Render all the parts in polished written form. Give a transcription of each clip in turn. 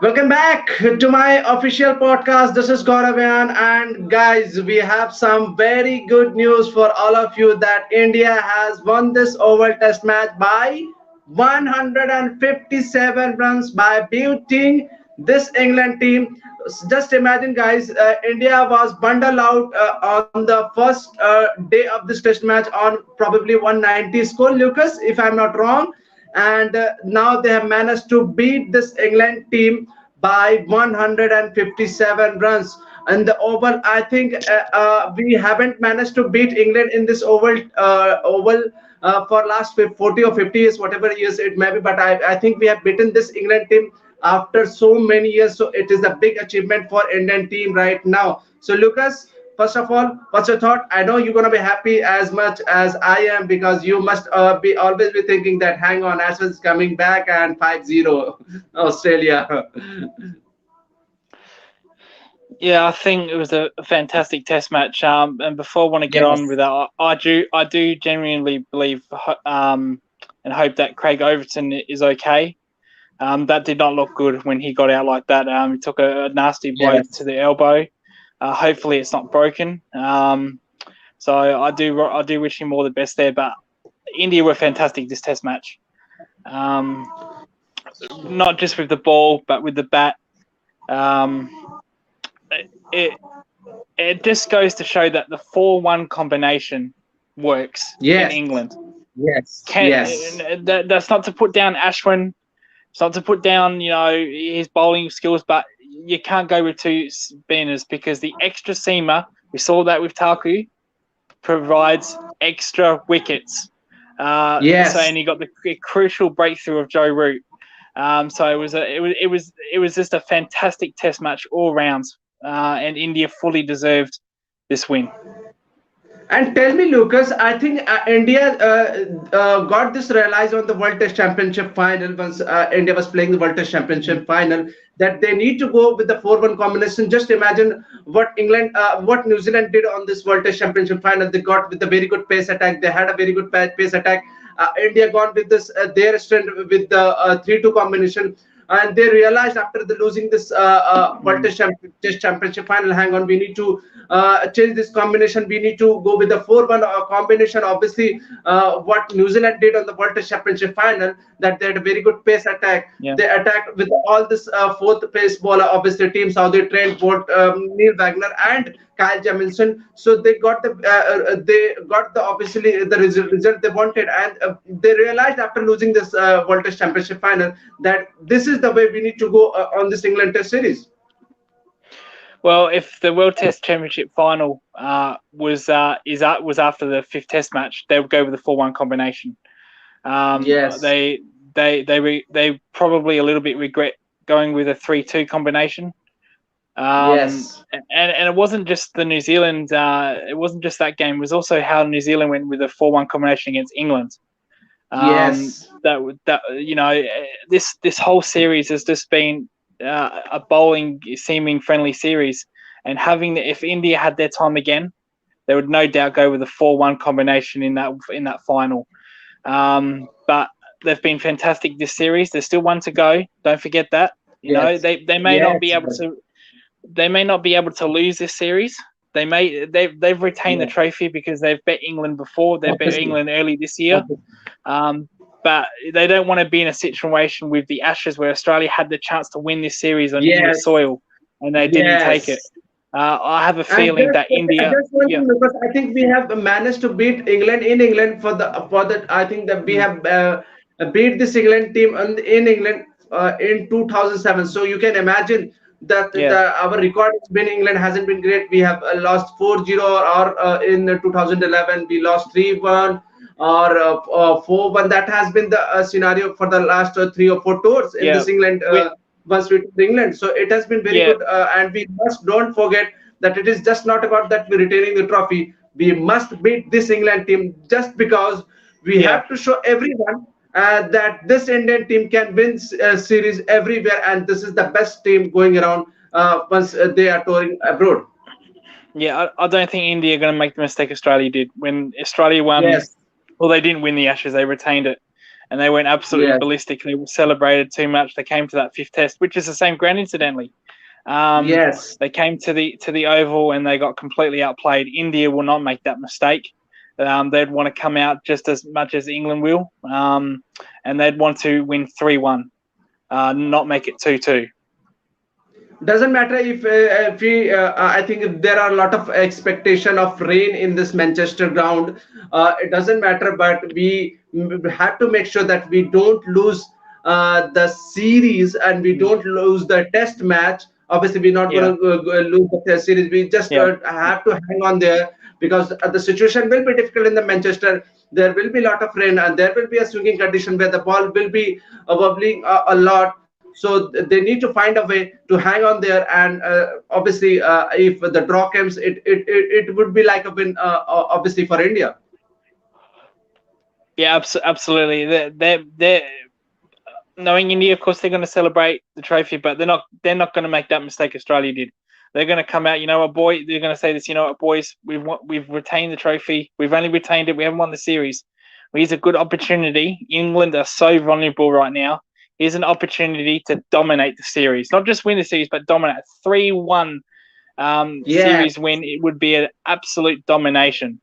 Welcome back to my official podcast. This is Gaurav, and guys, we have some very good news for all of you that India has won this Oval Test match by 157 runs by beating this England team. Just imagine, guys, India was bundled out on the first day of this Test match on probably 190 score, Lucas, if I'm not wrong, and now they have managed to beat this England team by 157 runs. And the oval, I think we haven't managed to beat England in this oval for last 40 or 50 years, whatever years it may be. But I think we have beaten this England team after so many years. So it is a big achievement for Indian team right now. So Lucas, first of all, what's your thought? I know you're gonna be happy as much as I am because you must be always be thinking that hang on, Ashwin is coming back and 5-0 Australia. Yeah, I think it was a fantastic test match. And before I want to get on Yes. with that, I do genuinely believe and hope that Craig Overton is okay. That did not look good when he got out like that. He took a nasty blow to Yes. the elbow. Hopefully, it's not broken. So I do wish him all the best there. But India were fantastic this test match. Um, Not just with the ball, but with the bat. Um, it it just goes to show that the 4-1 combination works in Yes. England. Yes. Yes. That's not to put down Ashwin. It's not to put down, his bowling skills, but you can't go with two spinners because the extra seamer, we saw that with Taku, provides extra wickets. And Yes. he got the crucial breakthrough of Joe Root. So it was just a fantastic test match all rounds, and India fully deserved this win. And tell me, Lucas, I think India got this realized on the World Test Championship final once India was playing the World Test Championship final that they need to go with the 4-1 combination. Just imagine what New Zealand did on this World Test Championship final. They got with a very good pace attack. They had a very good pace attack. India gone with this their strength with the 3-2 combination. And they realized after the losing this World Test Championship final, hang on, we need to change this combination. We need to go with the 4-1 combination. Obviously, what New Zealand did on the World Test Championship final, that they had a very good pace attack. Yeah. They attacked with all this fourth pace bowler, obviously Team Saudi trained both Neil Wagner and Kyle Jamilson. So they got the obviously the result they wanted, and they realized after losing this World Test Championship final that this is the way we need to go on this England Test series. Well, if the World Test Championship final was after the fifth Test match, they would go with the 4-1 combination. Yes. They probably a little bit regret going with a 3-2 combination. Yes. And it wasn't just the New Zealand. It wasn't just that game. It was also how New Zealand went with a 4-1 combination against England. Yes. This whole series has just been a bowling seeming friendly series, and if India had their time again, they would no doubt go with a 4-1 combination in that final. But they've been fantastic this series. There's still one to go. Don't forget that. Yes. They may not be able to. They may not be able to lose this series. They've retained the trophy because they've bet England before. They've bet Obviously. England early this year. But they don't want to be in a situation with the Ashes where Australia had the chance to win this series on English Yes. soil and they didn't take it. Yes. I have a And feeling that I India, just want to yeah, know, because I think we have managed to beat England in England for the I think that we have beat this England team in England in 2007. So you can imagine that yeah, our record in England hasn't been great. We have lost 4-0, or in 2011 we lost 3-1 or 4-1. That has been the scenario for the last 3 or 4 tours in yeah, this England. with, Once we took England, so it has been very yeah, good, and we must don't forget that it is just not about that we're retaining the trophy. We must beat this England team just because we yeah. have to show everyone that this Indian team can win series everywhere, and this is the best team going around once they are touring abroad. Yeah, I don't think India are going to make the mistake Australia did when Australia won. Yes, Well, they didn't win the Ashes; they retained it, and they went absolutely Yes. ballistic. They celebrated too much. They came to that fifth test, which is the same ground, incidentally. Um, Yes. they came to the Oval and they got completely outplayed. India will not make that mistake. They'd want to come out just as much as England will, and they'd want to win 3-1, not make it 2-2. Doesn't matter if we I think if there are a lot of expectation of rain in this Manchester ground. It doesn't matter, but we have to make sure that we don't lose the series and we don't lose the test match. Obviously we're not Yeah, going to lose the test series. We just yeah, have to hang on there, because the situation will be difficult in the Manchester. There will be a lot of rain and there will be a swinging condition where the ball will be wobbling a lot. So they need to find a way to hang on there, and obviously if the draw comes, it would be like a win, obviously, for India. yeah. Absolutely. They're knowing India, of course, they're going to celebrate the trophy, but they're not going to make that mistake Australia did. They're going to come out, you know what, boy? They're going to say this, you know what, boys? We've retained the trophy. We've only retained it. We haven't won the series. Here's a good opportunity. England are so vulnerable right now. Here's an opportunity to dominate the series, not just win the series, but dominate. 3-1 Yeah. series win. It would be an absolute domination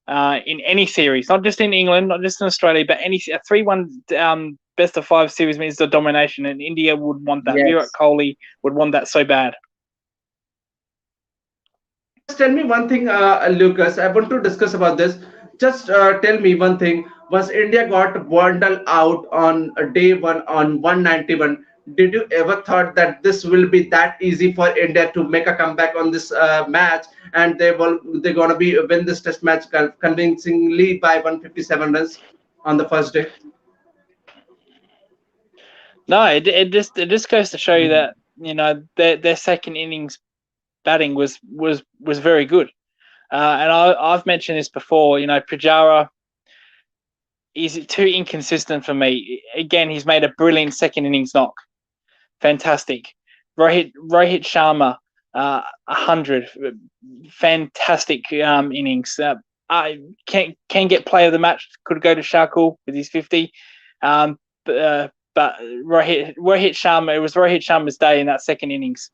in any series, not just in England, not just in Australia, but any a 3-1 best of five series means the domination, and India would want that. Virat Yes. Kohli would want that so bad. Just tell me one thing, Lucas. I want to discuss about this. Just tell me one thing. Once India got bundled out on day one on 191, did you ever thought that this will be that easy for India to make a comeback on this match, and they're gonna be win this test match convincingly by 157 runs on the first day? No, it just goes to show you Mhm. that their second innings batting was very good. And I've mentioned this before. Pujara is too inconsistent for me. Again, he's made a brilliant second innings knock. Fantastic. Rohit Sharma, 100. Fantastic innings. I can get player of the match. Could go to Shakul with his 50. But Rohit Sharma, it was Rohit Sharma's day in that second innings.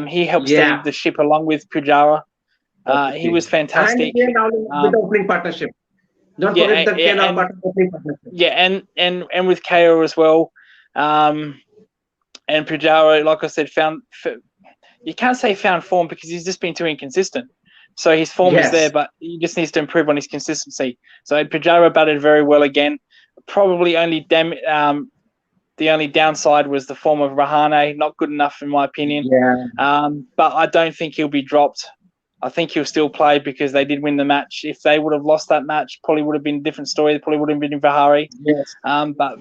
He helped steady Yeah, the ship along with Pujara. He was obviously. And fantastic. again, now with the Um, opening partnership. Don't forget yeah, the KL and opening partnership. yeah, and with KO as well. Um, and Pujara, like I said, you can't say found form because he's just been too inconsistent. So his form is there, Yes. but he just needs to improve on his consistency. So Pujara batted very well again. Probably the only downside was the form of Rahane, not good enough in my opinion. Yeah. But I don't think he'll be dropped. I think he'll still play because they did win the match. If they would have lost that match, probably would have been a different story. They probably would have been Vihari. Yes. But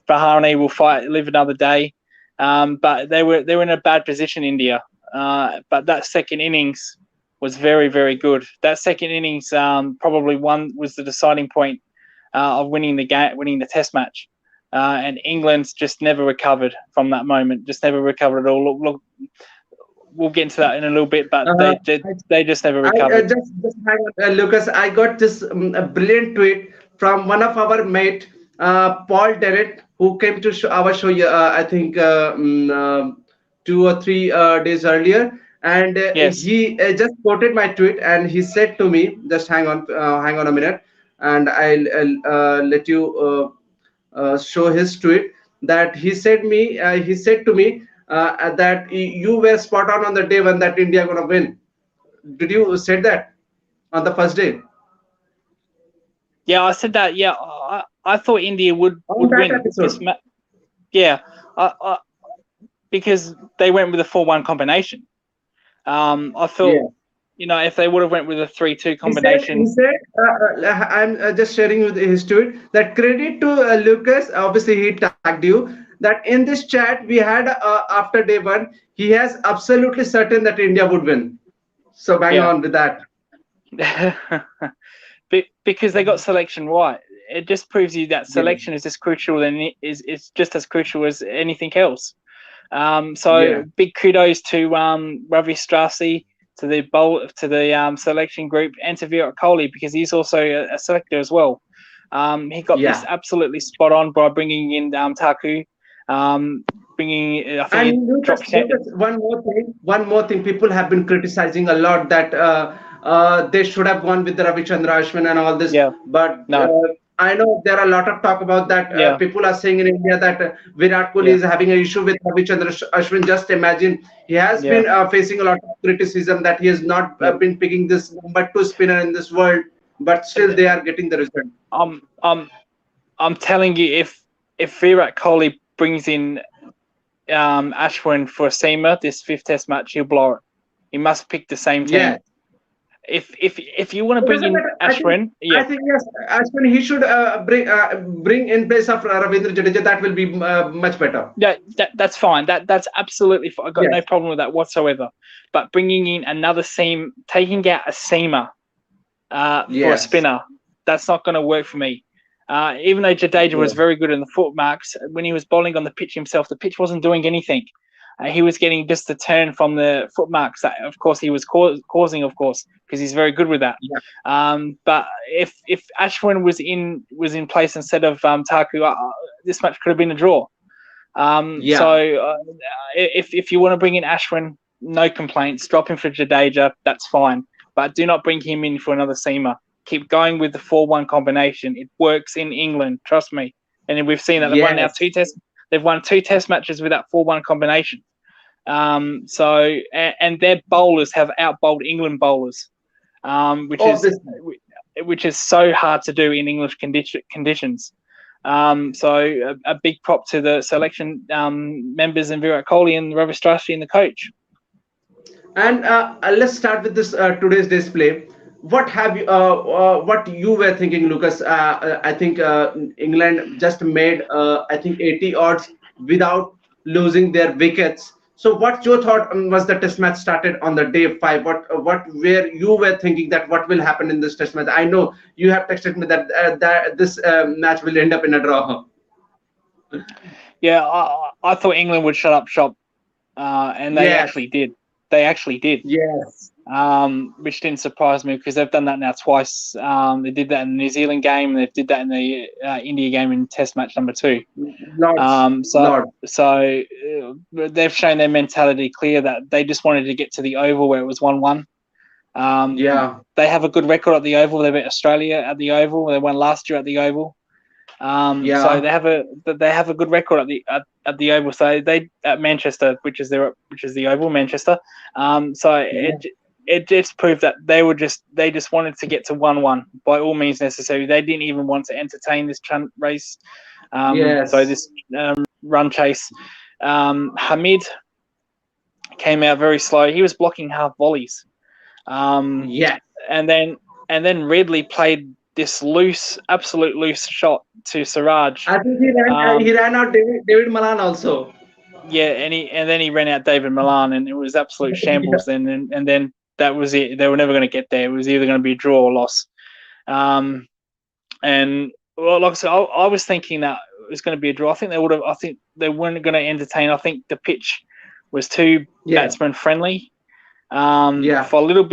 Vihari will live another day. But they were in a bad position, India. But that second innings was very, very good. That second innings probably was the deciding point of winning the game, winning the Test match. And England's just never recovered from that moment. Just never recovered at all. Look, we'll get into that in a little bit, but Uh, they just never I recovered. just hang on, Lucas. I got this a brilliant tweet from one of our mate, Paul Derrett, who came to our show. I think 2 or 3 days earlier, and Yes, he just quoted my tweet, and he said to me, "Just hang on a minute, and I'll let you show his tweet." That he said to me that you were spot on the day when that India gonna win. Did you said that on the first day yeah, I said that. Yeah, I thought India would on would that win this episode? match. Yeah, I, because they went with a 4-1 combination. I Yeah. thought, if they would have went with a 3-2 He combination, said, I'm just sharing with his tweet that credit to Lucas. Obviously, he tagged you that in this chat we had after day one, he has absolutely certain that India would win. So bang yeah, on with that. because they got selection right. It just proves you that Yeah. selection is as crucial than is just as crucial as anything else. So Yeah. big kudos to Ravi Strassi, to the selection group, and to Virat Kohli because he's also a selector as well. He got this Yeah. absolutely spot on by bringing in Taku. Bringing, I think he And dropped. Lucas, one more thing. People have been criticizing a lot that they should have gone with the Ravichandra Ashwin and all this. Yeah, But no, I know there are a lot of talk about that. yeah, People are saying in India that Virat Kohli yeah, is having an issue with Ravichandra Ashwin. Just imagine, he has yeah, been facing a lot of criticism that he has not yeah. been picking this number two spinner in this world, but still they are getting the result. I'm, I'm, I'm telling you, if Virat Kohli brings in Ashwin for a seamer this fifth Test match, he'll blow it. He must pick the same Yeah. team. If you want to It bring doesn't in matter. Ashwin, I yeah, think yes. Ashwin he should bring in place of Ravindra Jadeja. That will be much better. that's fine. That's absolutely fine. I've got no Yes. problem with that whatsoever. But bringing in another seam, taking out a seamer for a Yes. spinner, that's not going to work for me. Even though Jadeja was Yeah. very good in the foot marks, when he was bowling on the pitch himself, the pitch wasn't doing anything. He was getting just the turn from the foot marks that, of course, he was causing, of course, because he's very good with that. Yeah. But if Ashwin was in place instead of Taku, this match could have been a draw. So Yeah. if you want to bring in Ashwin, no complaints. Drop him for Jadeja, that's fine. But do not bring him in for another seamer. Keep going with the 4-1 combination. It works in England, trust me. And we've seen that they've won now Yes. two tests. They've won two Test matches with that 4-1 combination. And their bowlers have outbowled England bowlers, which is Obviously. so hard to do in English conditions. So a big prop to the selection members and Virat Kohli and Ravi Shankar and the coach. And let's start with this today's display. What you were thinking, Lucas? I think England just made I think 80 odds without losing their wickets. So, what your thought was the test match started on the day five? What where you were thinking that what will happen in this test match? I know you have texted me that that this match will end up in a draw. Yeah, I thought England would shut up shop, and they Yes. actually did. They actually did. Yes. Which didn't surprise me because they've done that now twice. They did that in the New Zealand game, and they did that in the India game in Test match number 2. Lots. So Lot. they've shown their mentality clear that they just wanted to get to the Oval where it was 1-1. Yeah. They have a good record at the Oval. They beat Australia at the Oval. They won last year at the Oval. So Yeah. they have a good record at the Oval. So they at Manchester, which is the Oval, Manchester. So Yeah. it just proved that they just wanted to get to 1-1 by all means necessary. They didn't even want to entertain this race. So Yes. this run chase. Hamid came out very slow. He was blocking half volleys. Yeah. And then Ridley played this absolute loose shot to Siraj. I think he ran out David Malan also. Yeah, and then he ran out David Milan, and it was absolute Yeah. shambles. Then and then that was it. They were never going to get there. It was either going to be a draw or loss. And well, like I said, I was thinking that it was going to be a draw. I think they would have. I think they weren't going to entertain. I think the pitch was too Yeah. batsman friendly. Yeah. For a little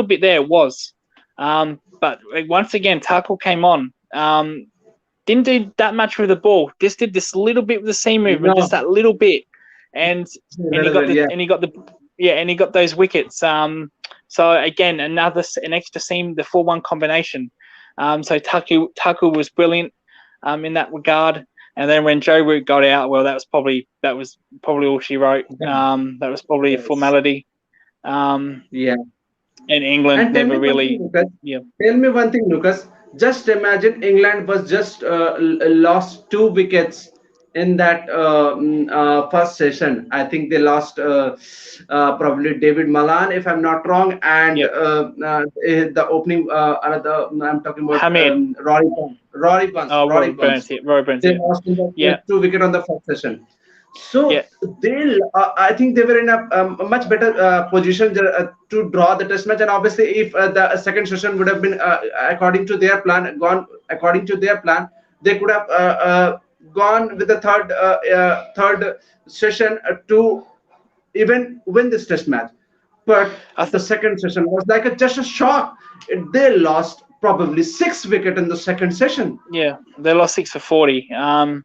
bit there it was. But once again, Thakur came on. Didn't do that much with the ball. Just did this little bit with the seam movement, just No. that little bit, and Little bit, yeah. he got those wickets. So again, an extra seam, the 4-1 combination. So Thakur was brilliant in that regard. And then when Joe Root got out, well, that was probably all she wrote. That was probably a Yes. formality. Um, Yeah. and England And tell me never one thing, really, Lucas. yeah, Tell me one thing, Lucas. Just imagine England was just lost two wickets in that first session. I think they lost probably David Malan, if I'm not wrong, and yeah, the opening. Another, I'm talking about Hamid, Rory Burns. Rory Burns. Rory Burns. Rory Burns, They yeah, lost in the yeah, two wicket on the first session. yeah. So I think they were in a much better position to draw the test match. And obviously, if the second session would have been according to their plan, gone according to their plan, they could have gone with the third session to even win this test match. But I the think second session was like just a shock. They lost probably 6 wicket in the second session. Yeah, they lost 6 for 40. Yes,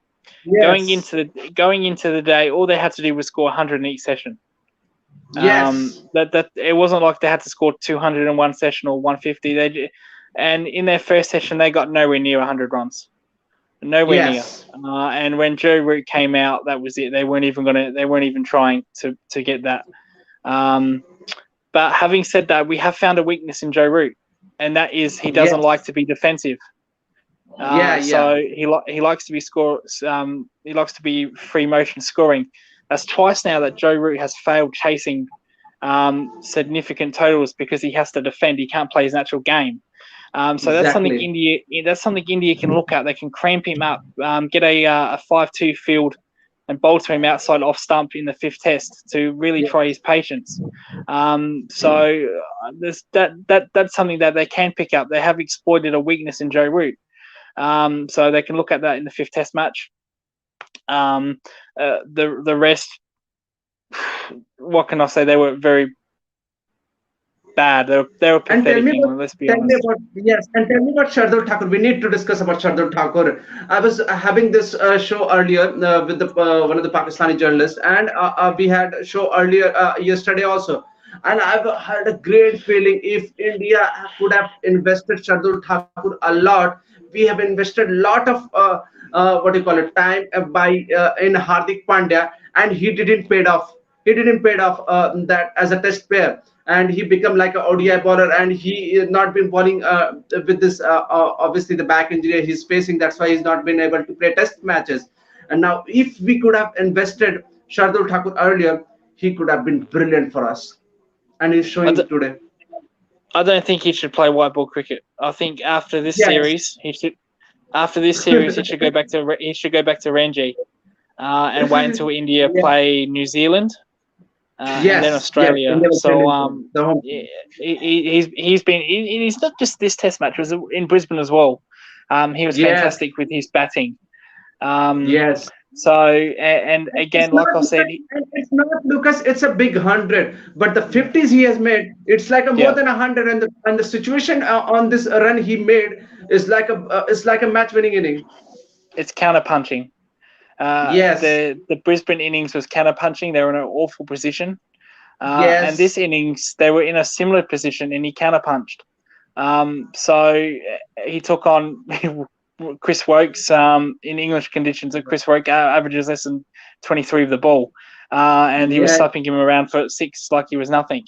Going into the day, all they had to do was score 100 in each session. yes, That it wasn't like they had to score 200 in one session or 150. And in their first session, they got nowhere near 100 runs, nowhere near. yes. And when Joe Root came out, that was it. They weren't even trying to get that. Um, but having said that, we have found a weakness in Joe Root, and that is he doesn't like Yes. to be defensive. Yeah, So yeah. he likes to be score. He likes to be free motion scoring. That's twice now that Joe Root has failed chasing significant totals because he has to defend. He can't play his natural game. So that's something Exactly. India. That's something India can look at. They can cramp him up, get a 5-2 field, and bowl to him outside off stump in the fifth test to really Yeah. try his patience. So that's something that they can pick up. They have exploited a weakness in Joe Root. So they can look at that in the fifth test match. The rest, what can I say? They were very bad. They were And tell pathetic, me about, England. Let's be tell me honest. about, yes, and tell me about Shardul Thakur. We need to discuss about Shardul Thakur. I was having this show earlier with the one of the Pakistani journalists, and we had a show earlier yesterday also. And I've had a great feeling if India could have invested Shardul Thakur a lot. We have invested a lot of what do you call it time by in Hardik Pandya, and he didn't paid off. He didn't paid off that as a test player, and he become like a ODI bowler, and he is not been bowling with this obviously the back injury he's facing. That's why he's not been able to play test matches. And now, if we could have invested Shardul Thakur earlier, he could have been brilliant for us, and he's I, showing d- today. I don't think he should play white ball cricket. I think after this Yes. series, he should. After this series, he should go back to Ranji and wait until India Yeah. play New Zealand and then Yes. Yes. Australia. India was So brilliant today. The home yeah, team. he's not just this Test match. It was in Brisbane as well. He was Yes. fantastic with his batting. Um, Yes. and It's again, not like I Lucas. said, It's not Lucas. It's a big 100, but the 50s he has made, it's like a more yeah, than 100, and the situation on this run he made is like a match-winning inning. it's counter punching. Yes, The Brisbane innings was counter punching. They were in an awful position. And yes, this innings, they were in a similar position, and he counter punched. So he took on Chris Wokes in English conditions. And Chris Woke averages less than 23 of the ball, and he was yes, slapping him around for six like he was nothing.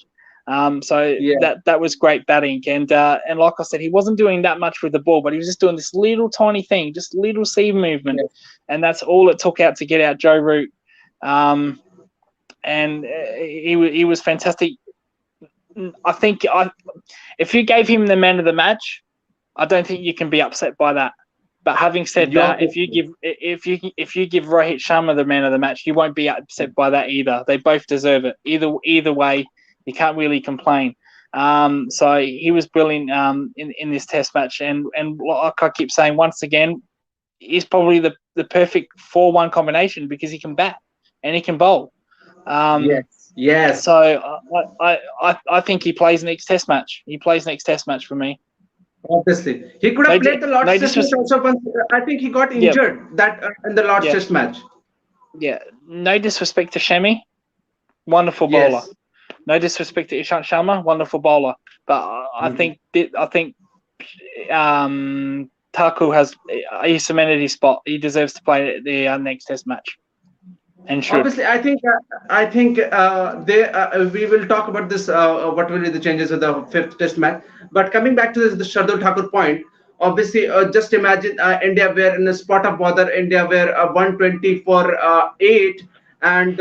So yeah, that was great batting, and like I said, he wasn't doing that much with the ball, but he was just doing this little tiny thing, just little seam movement, yes. and that's all it took out to get out Joe Root. And he was fantastic. I think if you gave him the man of the match, I don't think you can be upset by that. But having said You're that, if you give Rohit Sharma the man of the match, you won't be upset by that either. They both deserve it. Either way, you can't really complain. So he was brilliant in this Test match, and like I keep saying, once again, he's probably the perfect 4-1 combination because he can bat and he can bowl. Um, yes, yes. so I think he plays next Test match. He plays next Test match for me. Obviously, he could No, have played the Lord's no Test match disrespect. also. Once I think he got Yeah, injured that in the Lord's yeah, Test match. yeah. No disrespect to Shemi, wonderful bowler. Yes. No disrespect to Ishant Sharma, wonderful bowler. But I think Taku has he cemented his spot. He deserves to play the next Test match and should. Obviously, I think they we will talk about this. What will be the changes of the fifth Test match? But coming back to the Shardul Thakur point, obviously, just imagine India were in a spot of bother. India were 120 for 8, and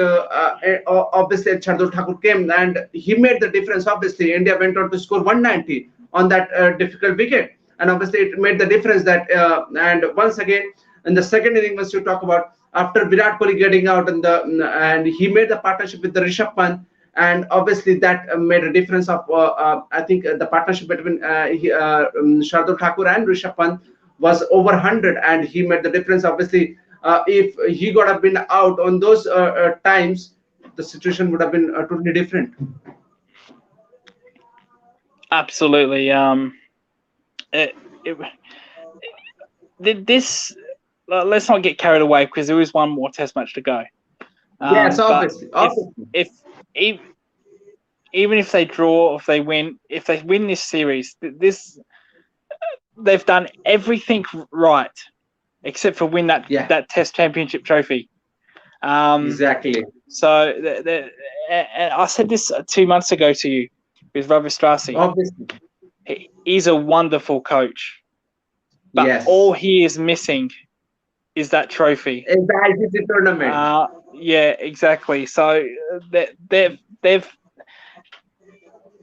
obviously Shardul Thakur came and he made the difference. Obviously, India went on to score 190 on that difficult wicket, and obviously it made the difference that. And once again, in the second inning, once you talk about after Virat Kohli getting out and he made the partnership with the Rishabh Pant, and obviously that made a difference of I think the partnership between Shardul Thakur and Rishabh Pant was over 100, and he made the difference. Obviously, if he got have been out on those times, the situation would have been totally different. Absolutely. it, it, this let's not get carried away because there is one more Test match to go. Yes, But obviously, obviously. if even if they draw, if they win this series, they've done everything right except for win Yeah, that Test championship trophy. Um, exactly. so and I said this 2 months ago to you with Ravi Strassi. Obviously, He's a wonderful coach, but all yes. he is missing is that trophy. In the ICC tournament. Yeah, exactly. So they've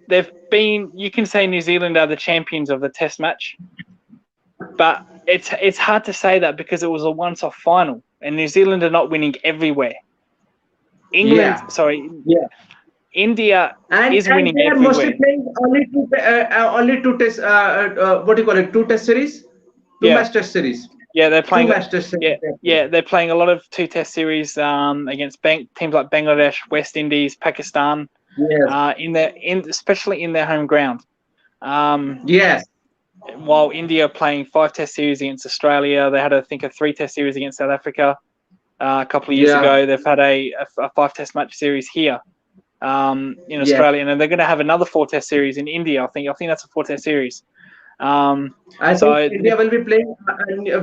they've been. You can say New Zealand are the champions of the Test match, but it's hard to say that because it was a once-off final, and New Zealand are not winning everywhere. England, Yeah, sorry, yeah. India is And winning they are mostly everywhere. playing only two test. What do you call it? Two test series, two Yeah, match test series, yeah, they're two playing. match test series. Yeah, they're playing a lot of two Test series against teams like Bangladesh, West Indies, Pakistan, Yes, especially in their home ground. Um, yes, while India are playing 5 Test series against Australia, they had I think a 3 Test series against South Africa a couple of years yeah, ago. They've had a 5 Test match series here in yes. Australia, and then they're going to have another 4 Test series in India. I think that's a 4 Test series. Um, I think so India will be playing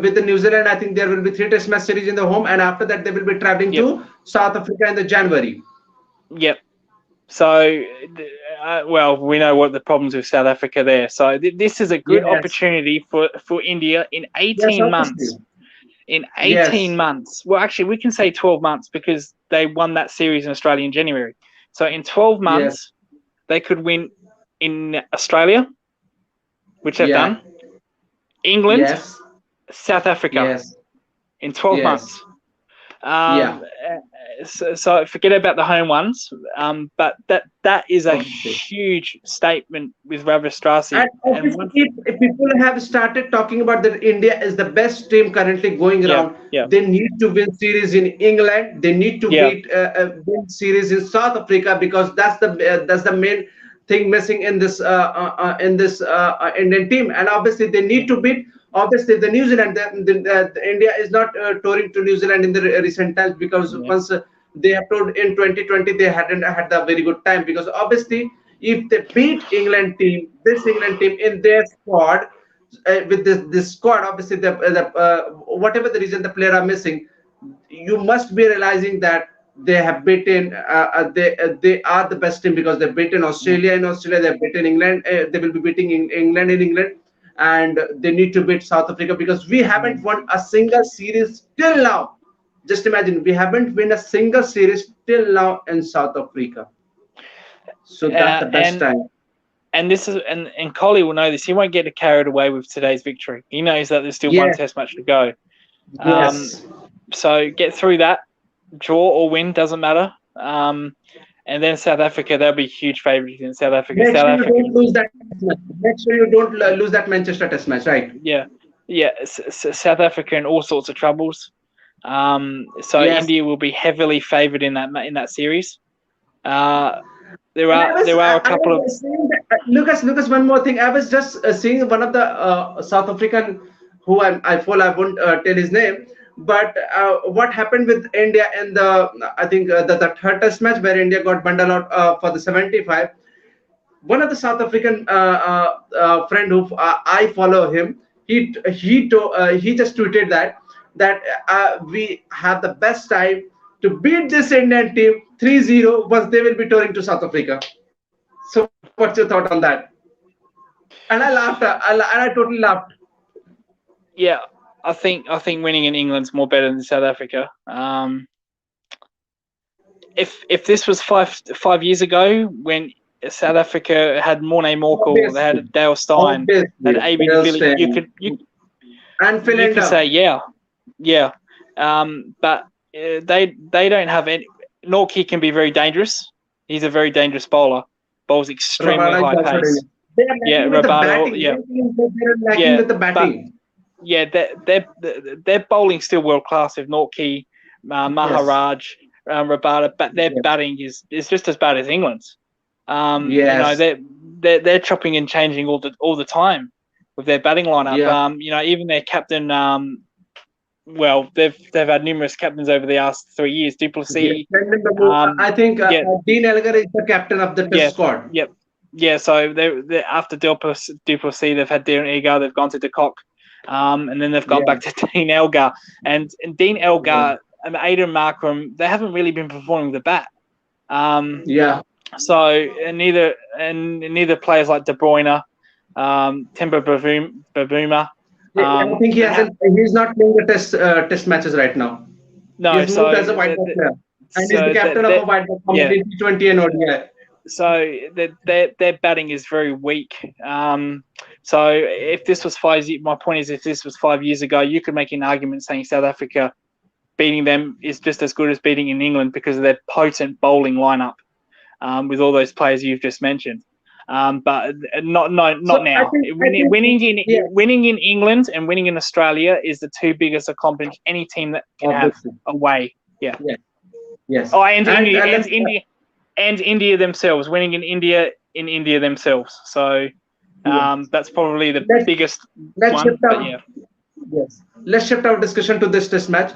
with the New Zealand. I think there will be three test match series in the home, and after that they will be traveling yep, to South Africa in the January. yep. So, well, we know what the problems with South Africa there. So this is a good Yes, opportunity for India in yes, 18 obviously. months. In 18 Yes, months, well, actually, we can say 12 months because they won that series in Australia in January. So in 12 yes, months, they could win in Australia, which they've yeah, done, England, yes, South Africa yes, in 12 yes, months. yeah. So forget about the home ones, but that is a Obviously. huge statement with Ravi Strassi. And And obviously, one, if people have started talking about that India is the best team currently going yeah, around, yeah, they need to win series in England. They need to yeah, beat win series in South Africa because that's the main thing missing in this Indian team. And obviously, they need to beat. Obviously, the New Zealand, the India is not touring to New Zealand in the recent times because yeah, once they have toured in 2020, they hadn't had a very good time because obviously if they beat England team, this England team in their squad, with this squad, obviously the whatever the reason the player are missing, you must be realizing that they have beaten. They are the best team because they've beaten yeah, Australia in Australia. They've beaten England. They will be beating England in England, and they need to beat South Africa because we yeah. haven't won a single series till now. Just imagine we haven't won a single series till now in South Africa. So that's the best And time. this is and Coley will know this. He won't get carried away with today's victory. He knows that there's still one Yes, Test match to go. Um, yes. so get through that. Draw or win doesn't matter. And then South Africa, they'll be huge favourites in South Africa. Make South sure you Africa, don't lose that test match. Make sure you don't lose that Manchester test match, right? yeah, yeah. South Africa in all sorts of troubles. So Yes. India will be heavily favoured in that series. Uh, there And are there are a I couple of was saying that, Lucas, one more thing. I was just seeing one of the South African who I follow. I won't tell his name, but what happened with India in I think the third test match where India got bundled out for the 75. One of the South African friend who I follow him, he just tweeted that we have the best time to beat this Indian team 3-0 once they will be touring to South Africa. So what's your thought on that? And I laughed, and I totally laughed. yeah. I think winning in England's more better than South Africa. If this was 5 years ago when South Africa had Morne Morkel, they Obviously, had Dale Stein, they obviously, had AB de they'll Villiers, stay. And you could Philander. say yeah. But they don't have any. Nortje can be very dangerous. He's a very dangerous bowler. Bowls extremely Rabada is high also doing pace. it. They are Yeah, lacking with the Rabado. batting. Yeah, Main thing is that they are lacking yeah. with the But batting. yeah, their bowling's still world class with Nortje, Yes. Maharaj, Rabada, but their Yes. batting is just as bad as England's. Yes. They're chopping and changing all the time. with their batting lineup. Yeah. Even their captain. Well, they've had numerous captains over the last 3 years. Yes. Duplessis. I think Yeah, Dean Elgar is the captain of the Test yeah, squad. yep, yeah. So they after Duplessis, they've had Dean Elgar. They've gone to De Kock, and then they've gone Yeah. back to Dean Elgar. And Dean Elgar and Aidan Markram, they haven't really been performing the bat. Yeah. So neither players like De Bruyne, Timber Babuma. I think he's not playing the test matches right now. No, He's moved as a so white ball player, and he's the so captain of a white ball format yeah. in T20 and ODI. So their batting is very weak. So if this was my point is, if this was 5 years ago, you could make an argument saying South Africa beating them is just as good as beating in England because of their potent bowling lineup, with all those players you've just mentioned. But not So now. Winning in England and winning in Australia is the two biggest accomplishments any team that can have obviously, away. Yeah. yes, yes, Oh, and India let's and India themselves, winning in India themselves. So yes. that's probably the let's biggest let's one. shift But our yeah, yes. Let's shift our discussion to this test match.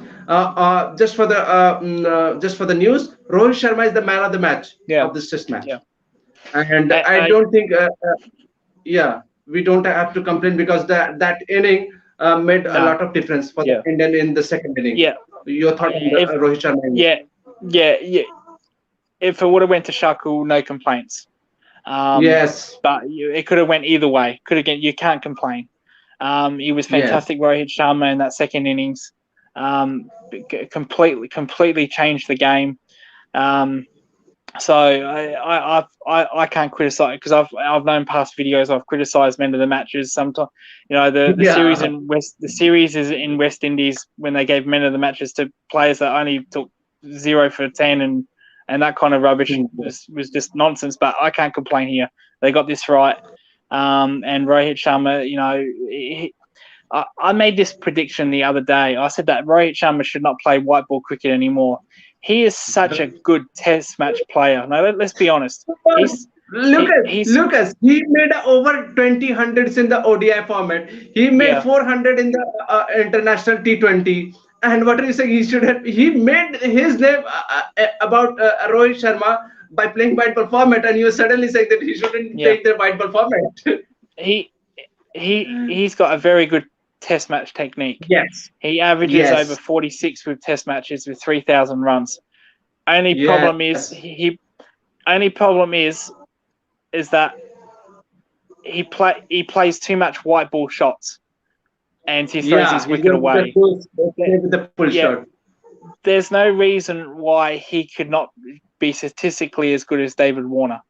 Just for the news, Rohit Sharma is the man of the match yeah, of this test match, yeah. and I I don't think yeah, we don't have to complain because that inning made a no, lot of difference for the yeah, Indian in the second inning. yeah. Your thought on the If Rohit Sharma inning? yeah, yeah. If it would have went to Shaku, no complaints. Yes, But it could have went either way. You can't complain. He was yes, fantastic, Rohit Sharma, in that second innings. Completely changed the game. So I can't criticize because I've known past videos I've criticized men of the matches sometimes. The series yeah, is in West Indies when they gave men of the matches to players that only took 0 for 10 and that kind of rubbish was just nonsense. But I can't complain here. They got this right. And Rohit Sharma, I made this prediction the other day. I said that Rohit Sharma should not play white ball cricket anymore. He is such a good test match player. Now, let's be honest. He's Lucas, he made over 20 hundreds in the ODI format. He made yeah, 400 in the international T20. And what are you saying? He made his name about Rohit Sharma by playing white ball format, and you suddenly saying that he shouldn't yeah. take the white ball format. He's got a very good test match technique. Yes. He averages over Yes. 46 with test matches with 3,000 runs. Only Yes. problem is only problem is that he plays too much white ball shots and he throws Yeah. his He's wicket going away. with the full Yeah, shot. there's no reason why he could not be statistically as good as David Warner.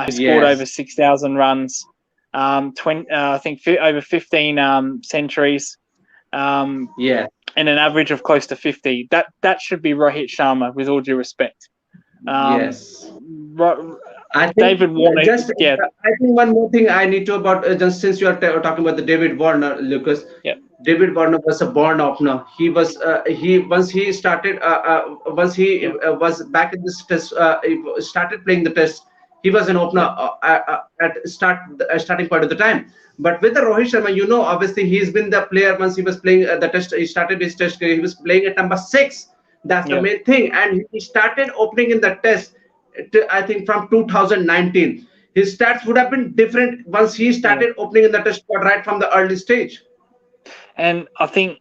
He scored over Yes. 6,000 runs, I think over 15 centuries, Yeah. and an average of close to 50. That should be Rohit Sharma, with all due respect. Yes. Ro- I think David Warner, just yeah, I think one more thing I need to about just since you are talking about the David Warner, Lucas. yeah, David Warner was a born opener. He was he once he started once he yeah, was back in this test he started playing the test. He was an opener yeah, at starting point of the time. But with the Rohit Sharma, obviously he's been the player once he was playing the test. He started his test career. He was playing at number 6. That's the yeah, main thing, and he started opening in the test. I think from 2019, his stats would have been different once he yeah. started opening in the test squad right from the early stage. And I think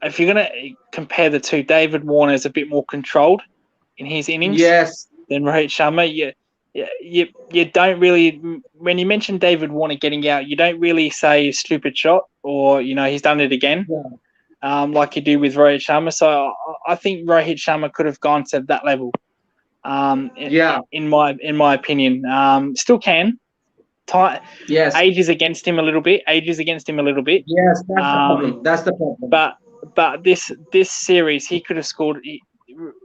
if you're going to compare the two, David Warner is a bit more controlled in his innings Yes, than Rohit Sharma. You don't really, when you mention David Warner getting out, you don't really say stupid shot or he's done it again, like you do with Rohit Sharma. So I think Rohit Sharma could have gone to that level. yeah, In my opinion, still can. yes, Age is against him a little bit. yes. That's the problem. That's the problem. But this series, he could have scored.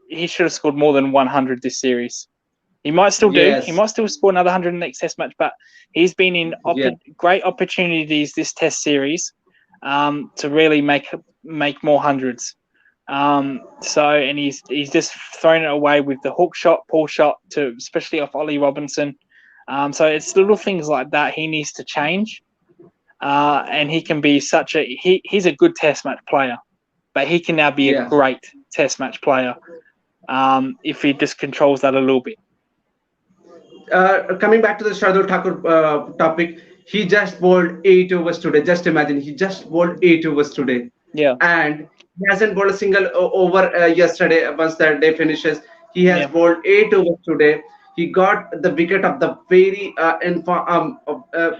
He should have scored more than 100 this series. He might still do. He Yes, might still score another 100 in the next test match. But he's been in yeah, great opportunities this test series to really make more hundreds. And he's just thrown it away with the hook shot, pull shot, especially off Ollie Robinson. So it's little things like that he needs to change. and he can be he's a good Test match player, but he can now be a Yeah. great Test match player if he just controls that a little bit. Coming back to the Shardul Thakur topic, he just bowled 8 overs today. Just imagine, he just bowled 8 overs today, Yeah, and he hasn't bowled a single over yesterday. Once that day finishes, he has yeah, bowled 8 overs today. He got the wicket of the very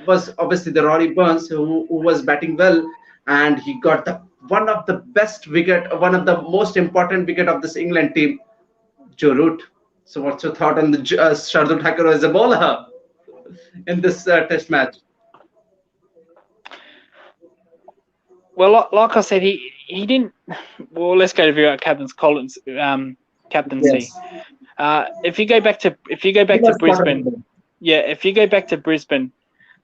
was obviously the Rory Burns who was batting well, and he got the one of the best wicket, one of the most important wicket of this England team, Joe Root. So, what's your thought on the Shardul Thakur as a bowler in this Test match? well, like I said, he didn't. Well, let's go to Virat Captain's Collins captaincy. Yes, If you go he back to was spot Brisbane, on. yeah, if you go back to Brisbane,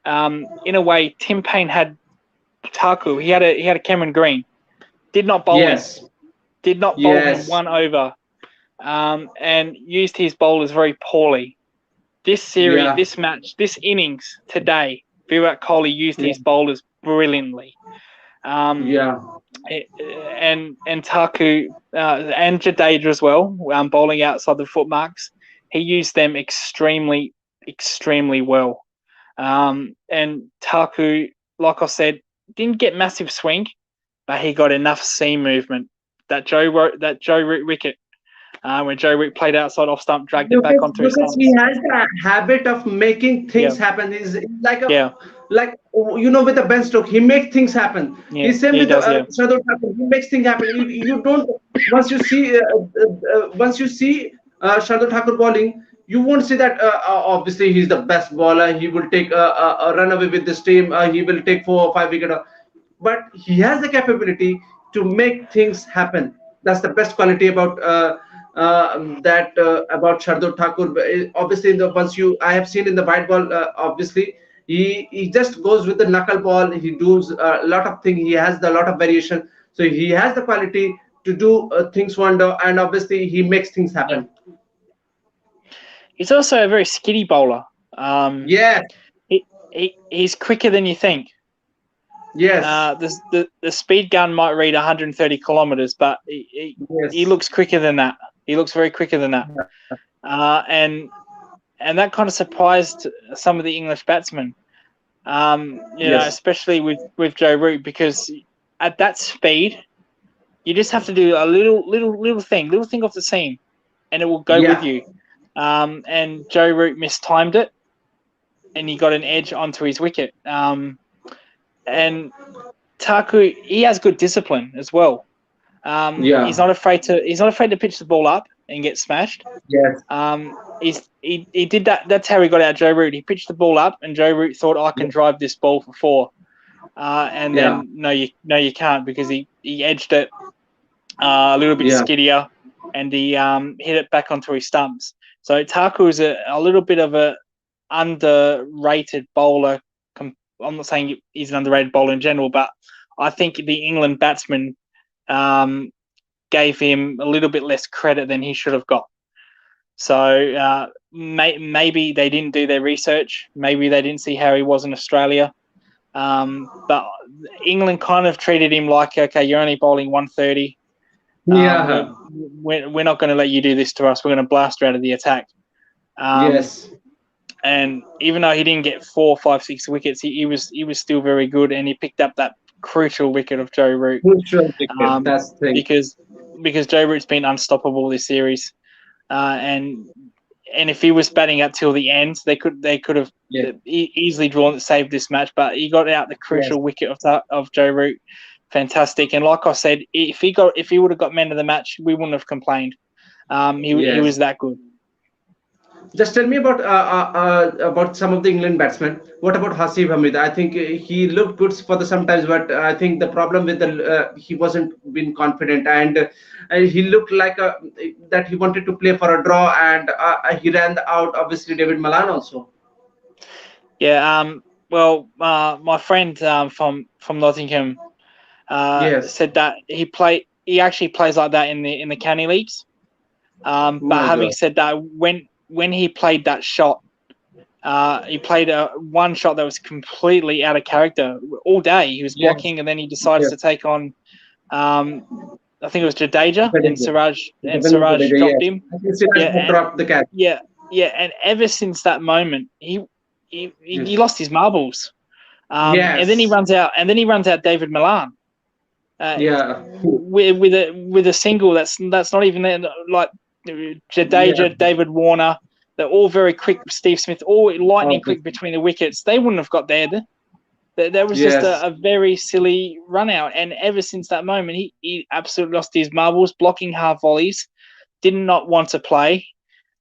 in a way, Tim Payne had Taku. He had a Cameron Green. Did not bowl him. Yes, Did not bowl him yes, one over. And used his bowlers very poorly. yeah, This match, this innings today, Virat Kohli used yeah, his bowlers brilliantly. Um, yeah, and Taku and Jadeja as well, bowling outside the foot marks. He used them extremely well. And Taku, like I said, didn't get massive swing, but he got enough seam movement. That Joe Root wicket, when Joe Root played outside off stump, dragged it back onto his because he stumps. has the habit of making Yeah, things happen. He's like a yeah, like with the Ben Stoke, he makes things happen. yeah. He's same He with the does. Yeah, Shardul Thakur. He makes things happen. You don't once you see Shardul Thakur bowling, you won't see that. Obviously, he's the best bowler. He will take a run away with this team. He will take 4 or 5 wicket. But he has the capability to make things happen. That's the best quality about that about Shardul Thakur. Obviously, in the once you I have seen in the white ball, obviously he just goes with the knuckle ball. He does a lot of things. He has a lot of variation. So he has the quality to do things wonder, and obviously he makes things yeah. happen. He's also a very skiddy bowler. Um, Yes, he's quicker than you think. yes, The speed gun might read 130 kilometers, but he yes, looks quicker than that. He looks very quicker than that. Uh, and and that kind of surprised some of the English batsmen. yes, Especially with Joe Root, because at that speed, you just have to do a little thing off the seam, and it will go with yeah, you. And Joe Root mistimed it, and he got an edge onto his wicket. And Taku, he has good discipline as well. yeah, He's not afraid to pitch the ball up and get smashed. yes, He did that. That's how he got out Joe Root. He pitched the ball up, and Joe Root thought, I can drive this ball for four. And yeah, then you can't, because he edged it a little bit yeah, skiddier, and he hit it back onto his stumps. So Taku is a little bit of a underrated bowler. I'm not saying he's an underrated bowler in general, but I think the England batsmen gave him a little bit less credit than he should have got. So maybe they didn't do their research. Maybe they didn't see how he was in Australia. But England kind of treated him like, okay, you're only bowling 130. yeah, We're not going to let you do this to us. We're going to blast you out of the attack. Um, yes. and even though he didn't get 4, 5, 6 wickets, he was still very good, and he picked up that crucial wicket of Joe Root. Crucial wicket. That's the thing. Because Joe Root's been unstoppable this series, and if he was batting up till the end, they could have Yeah. easily saved this match. But he got out the Yes. crucial wicket of Joe Root. Fantastic. And like I said, if he would have got man of the match, we wouldn't have complained. He Yes. was that good. Just tell me about some of the England batsmen. What about Hasib Hamid? I think he looked good for the sometimes, but I think the problem with the he wasn't been confident, and he looked like that he wanted to play for a draw, and he ran out. Obviously, David Malan also. Yeah. Well, my friend from Nottingham Yes. said that he actually plays like that in the county leagues. Oh But my having God. said that, when he played that shot, He played one shot that was completely out of character all day. He was Yes, blocking, and then he decides yes. to take on, I think it was Jadeja, and Jadeja. Siraj Jadeja, dropped yes. him. I think Siraj Yeah, and dropped the catch. yeah, yeah, and ever since that moment, he Yes. lost his marbles. And then he Yes. runs out, David Milan Yeah. with a single that's not even there, like Yeah. Jadeja, David Warner. They're all very quick. Steve Smith, all lightning quick Obviously. between the wickets. They wouldn't have got there. That was just Yes. a very silly run out. And ever since that moment, he absolutely lost his marbles, blocking half volleys, did not want to play.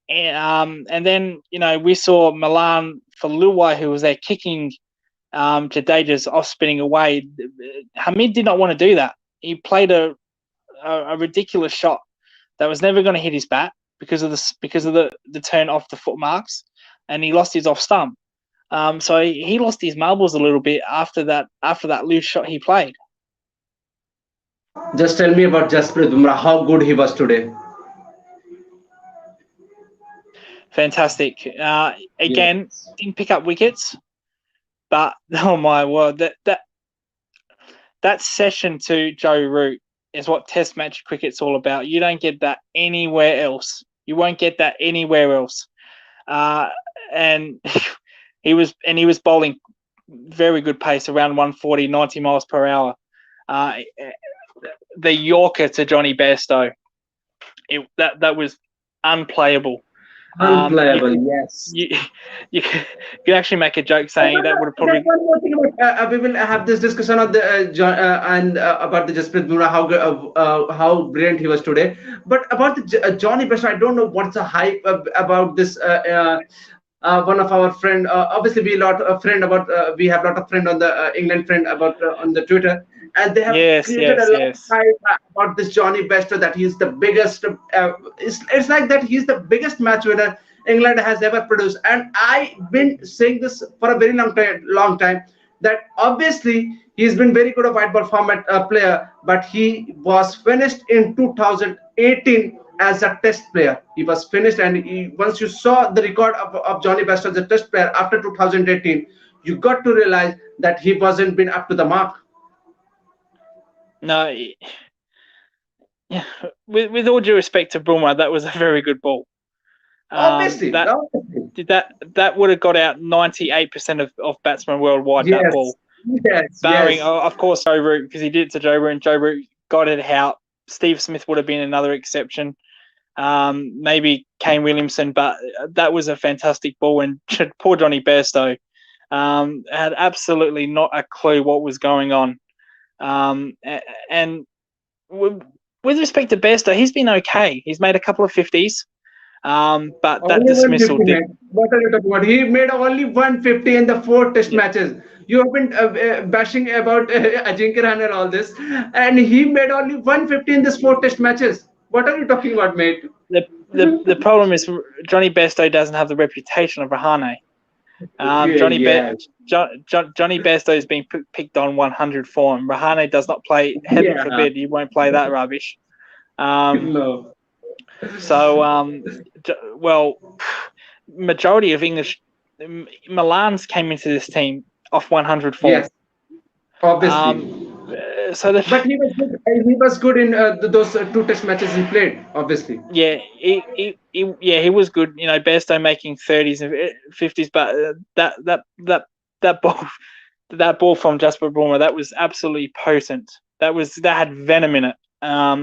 And then, we saw Milan for a little while, who was there kicking Jadeja's off spinning away. Hamid did not want to do that. He played a ridiculous shot that was never going to hit his bat because of the turn off the foot marks, and he lost his off stump. So he lost his marbles a little bit after that loose shot he played. Just tell me about Jasprit Bumrah, how good he was today. Fantastic. Again, Yes. didn't pick up wickets, but oh my word, that session to Joe Root is what Test match cricket's all about. You don't get that anywhere else. You won't get that anywhere else. Uh, and he was bowling very good pace, around 140, 90 miles per hour. Uh, the Yorker to Johnny Bairstow, that was unplayable. Um, you Unplayable, could yes. you you could actually make a joke And saying that would have just probably. one more thing about, we will have this discussion on the and about the Jasprit Bumrah, how brilliant he was today. But about the Johnny Best, I don't know what's the hype about this. One of our friend, obviously we lot a friend about we have lot of friend on the England friend about on the Twitter, and they have Yes, created a yes, lot of yes. hype about this Johnny Best, that he's the biggest. It's like that he's the biggest match winner England has ever produced. And I've been saying this for a very long time that obviously he's been very good of white ball format player, but he was finished in 2018 as a test player. He was finished, and once you saw the record of Johnny Best as a test player after 2018, you got to realize that he wasn't been up to the mark. No, yeah. With all due respect to Bumrah, that was a very good ball. Obviously, That obviously. that would have got out 98% of batsmen worldwide. That Yes, ball, yes, barring yes. of course Joe Root, because he did it to Joe Root, and Joe Root got it out. Steve Smith would have been another exception. Maybe Kane Williamson, but that was a fantastic ball. And poor Johnny Bairstow had absolutely not a clue what was going on. And with respect to Bairstow, he's been okay. He's made a couple of 50s, but that Only dismissal 150, did. man. What are you talking about? He made only 150 in the four test Yeah, matches. You have been bashing about Ajinkya Rahane and all this, and he made only 150 in this four test matches. What are you talking about, mate? the problem is Johnny Bairstow doesn't have the reputation of Rahane. Yeah, yeah, Johnny Bairstow is being picked on 100 form. Rahane does not play. Heaven yeah. forbid, he won't play that rubbish. Um, No. so, well, majority of English Milans came into this team off 100 form. Yes, obviously. Um, so the But he was good. He was good in those two test matches he played. Obviously. Yeah, he was good. Bairstow making 30s and 50s, but that ball, that ball from Jasper Bumrah, that was absolutely potent. That had venom in it. A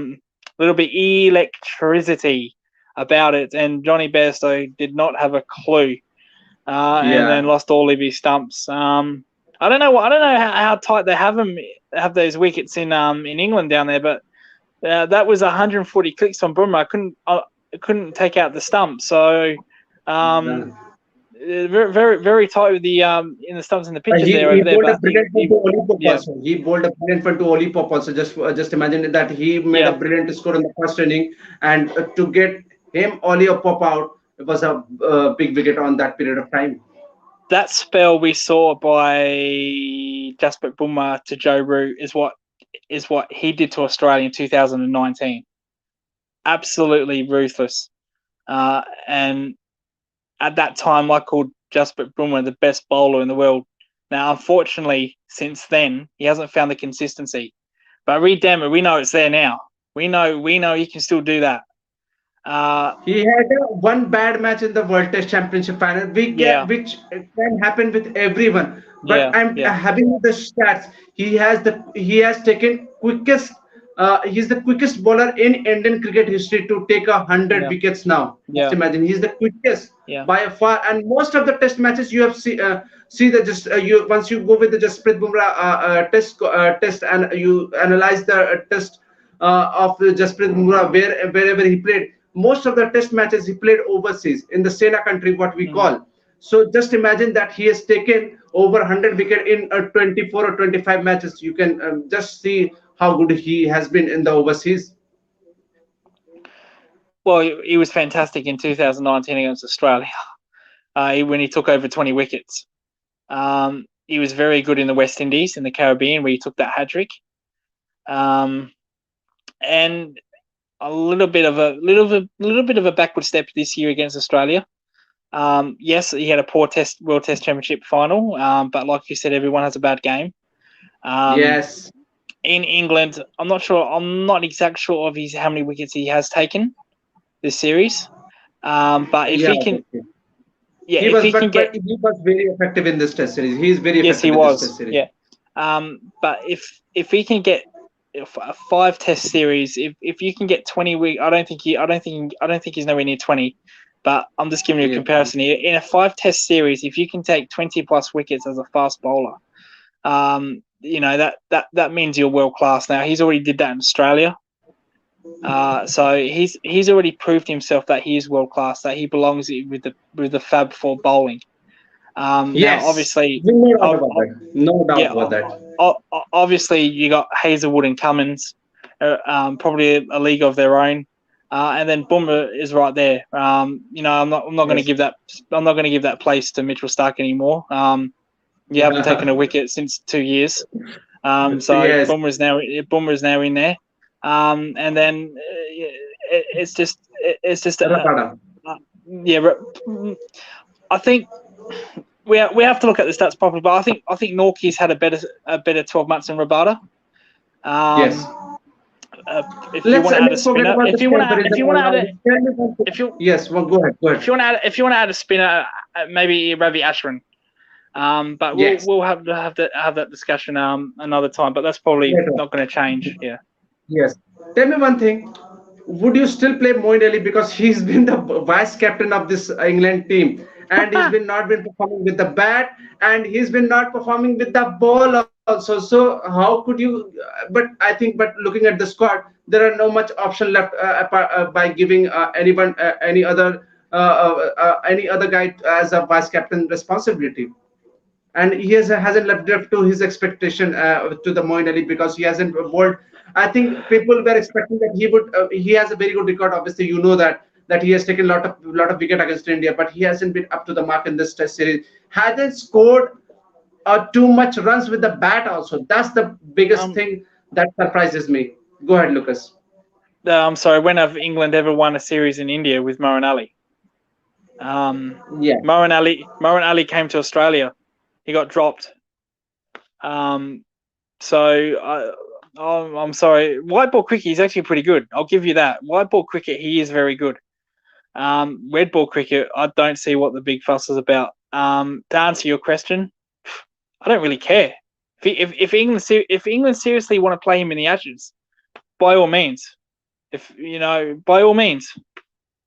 little bit electricity about it, and Johnny Bairstow did not have a clue, and then Yeah. lost all of his stumps. I don't know. I don't know how tight they have those wickets in England down there, but that was 140 clicks from Bumrah. I couldn't take out the stump. So Uh, very very tight with the in the stumps and the pitches there he over there. bowled a But brilliant one to Oli Pop yeah, also. He bowled a brilliant one to Oli Pop also. Just imagine that he made a yeah. brilliant score in the first inning, and to get him Oli Pop out, it was a big wicket on that period of time. That spell we saw by Jasprit Bumrah to Joe Root is what he did to Australia in 2019. Absolutely ruthless. And at that time, I called Jasprit Bumrah the best bowler in the world. Now, unfortunately, since then he hasn't found the consistency. But Reed Dammer, we know it's there now. We know he can still do that. He had one bad match in the World Test Championship final, Yeah, which can happen with everyone. But yeah, I'm yeah, having the stats. He has taken quickest. He's the quickest bowler in Indian cricket history to take 100 yeah, wickets now. Just yeah, imagine, he's the quickest yeah. by far. And most of the Test matches you have see that just you once you go with the Jasprit Bumrah test and you analyze the test of the Jasprit Bumrah wherever he played. Most of the test matches he played overseas in the Sena country, what we Mm. call. So just imagine that he has taken over 100 wicket in 24 or 25 matches. You can just see how good he has been in the overseas. Well, he was fantastic in 2019 against Australia when he took over 20 wickets. He was very good in the West Indies in the Caribbean where he took that hat trick. Um, and a little bit of a backward step this year against Australia. Yes, he had a poor World Test Championship final, but like you said, everyone has a bad game. Um, Yes. in England, I'm not sure. I'm not exactly sure of how many wickets he has taken this series. But if Yeah. he can, yeah, He if was, he can get, but he was very effective in this test series. He is very yes, he effective in this was, test series. yeah. But if he can get a 5 test series, if you can get 20 week, I don't think he's nowhere near 20. But I'm just giving you a Yeah. comparison here. In a 5 test series, if you can take 20 plus wickets as a fast bowler, that means you're world class. Now he's already did that in Australia. So he's already proved himself that he is world class, that he belongs with the Fab Four bowling. Now, Yes. obviously, No doubt ob- about ob- that. No doubt yeah, about that. obviously you got Hazelwood and Cummins, probably a league of their own, and then Bumrah is right there. I'm not going to Yes. give that. I'm not going to give that place to Mitchell Stark anymore. You haven't taken a wicket since 2 years. So Yes. Bumrah's now in there, and then it's just Rapada. yeah. I think we have to look at the stats properly, but I think Norkie's had a better 12 months than Rabada. Yes. Um, if you want to add a Let's forget spinner, about if the you want to comparison if you want all to add now. it, Tell me one if you Yes. Well, go ahead. Go if ahead. you want to add a spinner, maybe Ravi Ashwin. But we'll Yes. we'll have that discussion another time. But that's probably Later. not going to change. Yeah. Yes. Tell me one thing. Would you still play Moeen Ali because he's been the vice captain of this England team and he's been not been performing with the bat and he's been not performing with the ball also. So how could you? But I think, but looking at the squad, there are no much option left by giving any other guy as a vice captain responsibility, and he hasn't lived up to his expectation to the Moeen Ali because he hasn't bowled. I think people were expecting that he would. He has a very good record. Obviously, you know that he has taken a lot of wicket against India, but he hasn't been up to the mark in this Test series. Hasn't scored too much runs with the bat. Also, that's the biggest Um. thing that surprises me. Go ahead, Lucas. I'm sorry. When have England ever won a series in India with Moeen Ali? Um. Yeah. Moeen Ali came to Australia. He got dropped. Um. So I'm sorry. White ball cricket is actually pretty good. I'll give you that. White ball cricket, he is very good. Red ball cricket, I don't see what the big fuss is about. To answer your question, I don't really care. If England seriously want to play him in the Ashes, by all means. By all means,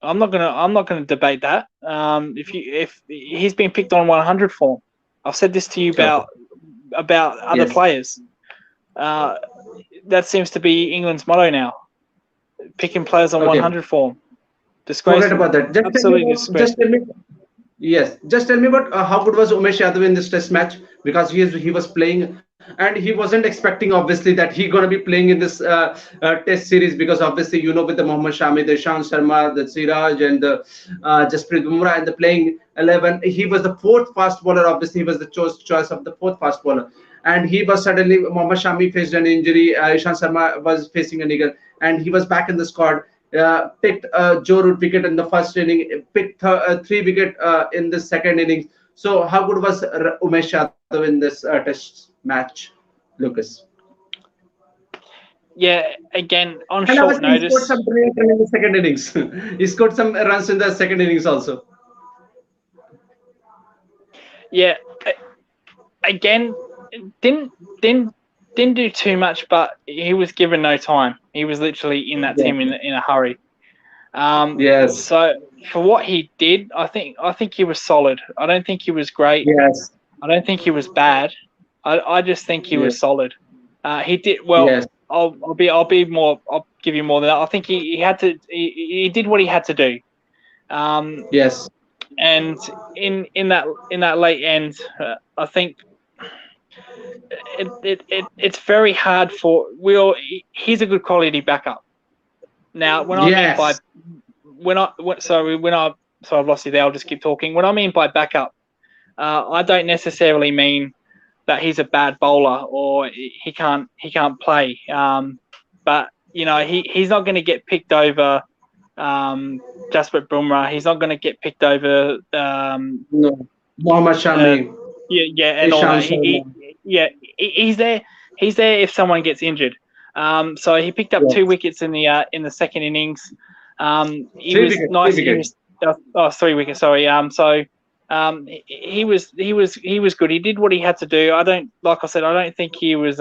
I'm not gonna debate that. If he's been picked on 100 form, I've said this to you Okay. about other Yes. players. Uh, that seems to be England's motto now. Picking players on Okay. 100 form. Forget Disgraceful. about that. Just tell me Absolutely about. Just tell disgraceful. me. Yes, just tell me about how good was Umesh Yadav in this Test match because he was playing and he wasn't expecting obviously that he gonna be playing in this Test series because obviously with the Mohammad Shami, the Ishan Sharma, the Siraj, and the Jasprit Bumrah and the playing 11. He was the fourth fast bowler. Obviously, he was the choice of the fourth fast bowler, and he was suddenly Mohammad Shami faced an injury. Ishan Sharma was facing a niggle, and he was back in the squad. Picked Joe Root wicket in the first inning, picked 3 wicket in the second inning. So how good was Umesh Yadav in this test match, Lucas? Yeah, again on And short obviously he scored notice. some brilliant run in the second innings. He scored some runs in the second innings also. Yeah, again, didn't didn't didn't do too much, but he was given no time. He was literally in that team in a hurry. Yes. So for what he did, I think he was solid. I don't think he was great. Yes. I don't think he was bad. I just think he Yes. was solid. He did well. Yes. I'll be more. I'll give you more than that. I think he had to. He did what he had to do. Um, Yes. and in that late end, I think it's very hard for Will. He's a good quality backup. Now, when I mean by Yes. when I when, sorry when I so I've lost you there. I'll just keep talking. When I mean by backup, I don't necessarily mean that he's a bad bowler or he can't play. But he's not going to get picked over Jasprit Bumrah. He's not going to get picked over No. Mohammad uh, Shami. yeah, and all Ishan that. Sharma. Yeah, he's there. He's there if someone gets injured. So he picked up two Yes. wickets in the second innings. He Three was wickets. Three nice. He wickets. was 3 wickets. Sorry. He was good. He did what he had to do. Like I said, I don't think he was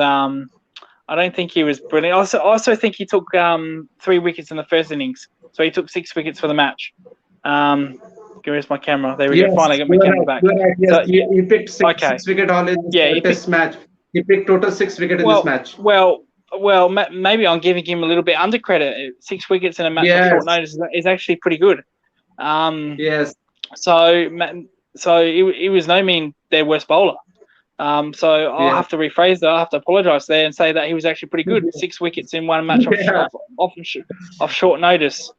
brilliant. I also think he took 3 wickets in the first innings. So he took 6 wickets for the match. Um, Where's my camera? There we go. Yes, Finally got my you're camera right. back. You're right. Yes, So yeah, he picked okay. six wicket all in this Yeah, he picked. test match. He picked total six wicket in this Well, match. well, well. Maybe I'm giving him a little bit under credit. 6 wickets in a match on short Yes. notice is actually pretty good. Um, Yes. so so he was no mean their worst bowler. So I'll Yes. have to rephrase that. I'll have to apologise there and say that he was actually pretty good. 6 wickets in one match Yeah. off short notice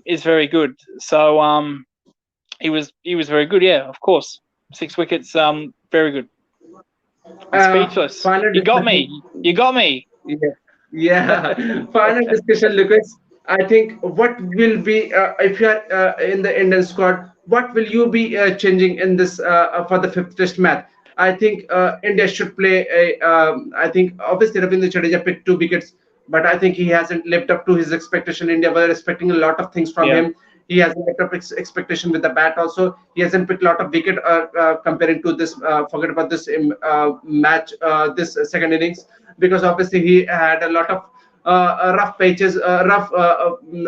is very good. So he was very good. Yeah, of course, 6 wickets. Very good. I'm speechless. Final You got discussion. me. You got me. Yeah. Yeah. Final discussion, Lucas. I think what will be if you are in the Indian squad, what will you be changing in this for the fifth test match? I think India should play a. I think obviously Ravindra Jadeja picked two wickets, but I think he hasn't lived up to his expectation. India were expecting a lot of things from Yeah. him. He hasn't lived up expectation with the bat. Also, he hasn't picked a lot of wicket comparing to this. Forget about this match, this second innings, because obviously he had a lot of rough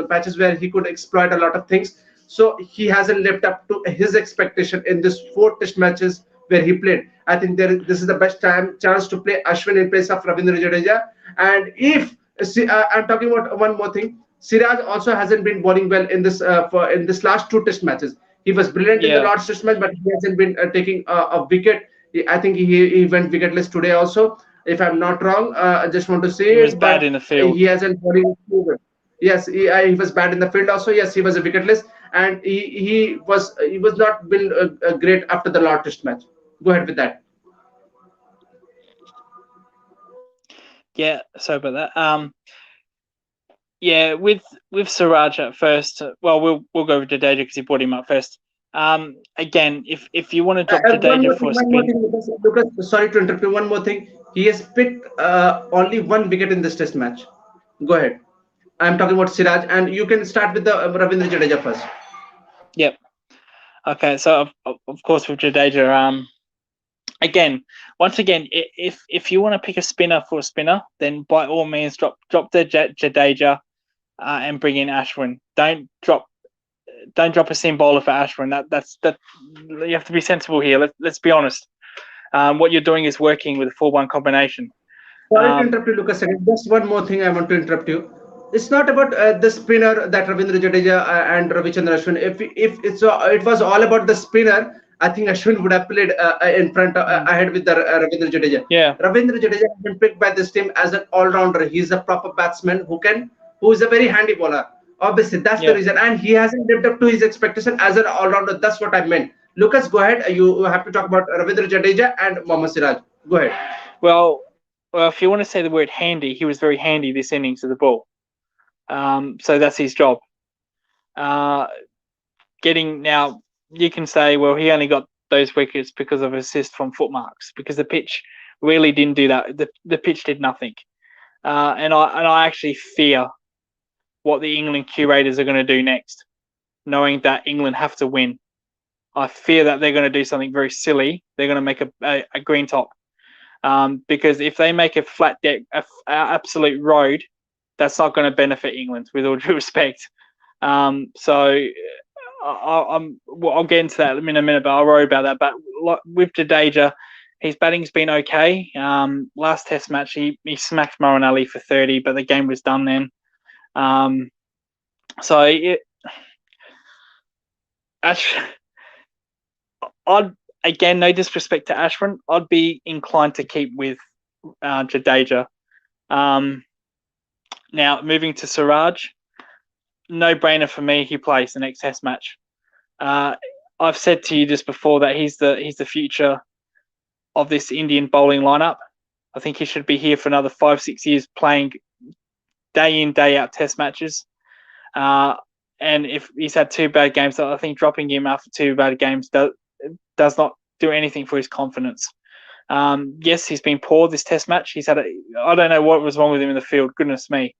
patches where he could exploit a lot of things. So he hasn't lived up to his expectation in this four test matches where he played. I think this is the best chance to play Ashwin in place of Ravindra Jadeja. And if I'm talking about one more thing, Siraj also hasn't been bowling well in this last two test matches. He was brilliant in the Yeah. last test match, but he hasn't been taking a wicket. I think he went wicketless today also. If I'm not wrong, I just want to say He was it, bad but in the field. he hasn't bowling too good. Yes, he was bad in the field also. Yes, he was a wicketless, and he was not been great after the last test match. Go ahead with that. Yeah. So about that. Yeah. With Siraj at first. Well, we'll go with Jadeja because he brought him up first. Again, if you want to drop Jadeja for a One more spin, thing, Lucas, sorry to interrupt you. One more thing. He has picked only one wicket in this test match. Go ahead. I'm talking about Siraj, and you can start with the Ravindra Jadeja first. yep. Okay. So of course with Jadeja, again, once again, if you want to pick a spinner for a spinner, then by all means drop the Jadeja and bring in Ashwin. Don't drop a seam bowler for Ashwin. That you have to be sensible here. Let's be honest. What you're doing is working with a 4-1 combination. Sorry to Um, interrupt you, Lucas. Just one more thing I want to interrupt you. It's not about the spinner that Ravindra Jadeja and Ravichandra Ashwin. If it was all about the spinner, I think Ashwin would have played in front ahead with the Ravindra Jadeja. yeah, Ravindra Jadeja has been picked by this team as an all-rounder. He's a proper batsman who is a very handy bowler. Obviously, that's the yeah. reason, and he hasn't lived up to his expectation as an all-rounder. That's what I meant. Lucas, go ahead. You have to talk about Ravindra Jadeja and Mohammad Siraj. Go ahead. Well, if you want to say the word handy, he was very handy this innings of the ball. So that's his job. Uh, Getting now, you can say, well, he only got those wickets because of assist from footmarks, because the pitch really didn't do that. The pitch did nothing. And I actually fear what the England curators are going to do next, knowing that England have to win. I fear that they're going to do something very silly. They're going to make a green top, because if they make a flat deck, a absolute road, that's not going to benefit England, with all due respect. So I'll get into that in a minute, but I'll worry about that. But with Jadeja, his batting's been okay. Last Test match, he smacked Moeen Ali for 30, but the game was done then. I'd, again, no disrespect to Ashwin, I'd be inclined to keep with Jadeja. Now, moving to Siraj, no brainer for me. He plays the next Test match. I've said to you just before that he's the future of this Indian bowling lineup. I think he should be here for another 5-6 years, playing day in, day out Test matches. And if he's had 2 bad games, I think dropping him after 2 bad games does not do anything for his confidence. Yes, he's been poor this Test match. I don't know what was wrong with him in the field. Goodness me.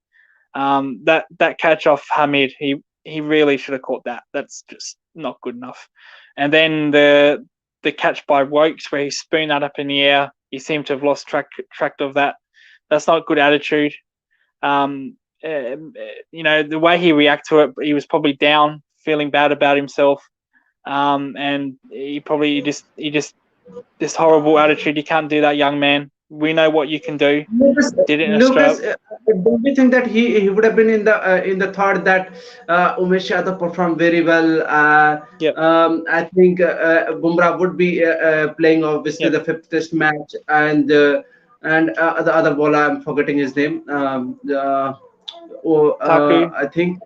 That catch off Hamid, he really should have caught that. That's just not good enough. And then the catch by Wokes, where he spooned that up in the air, he seemed to have lost track of that. That's not good attitude. The way he reacted to it, he was probably down, feeling bad about himself, and he just this horrible attitude. You can't do that, young man. We know what you can do. Did it in Australia. Don't you think that he would have been in the thought that Umesh Yadav performed very well? Yep. I think Bumrah would be playing obviously the 5th Test match, and the other bowler, I'm forgetting his name. I think,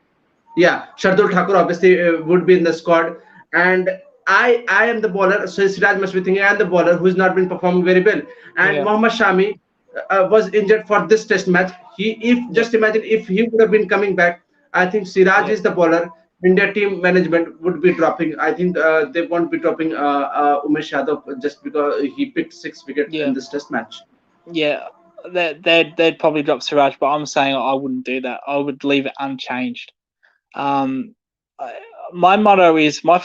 Shardul Thakur obviously would be in the squad, and I am the bowler, so Siraj must be thinking I am the bowler who's not been performing very well, and Mohammad Shami was injured for this Test match. Just imagine if he would have been coming back, I think Siraj is the bowler. India team management would be dropping. I think they won't be dropping Umesh Yadav just because he picked 6 wickets in this Test match. Yeah, they'd probably drop Siraj, but I'm saying I wouldn't do that. I would leave it unchanged. My motto is, my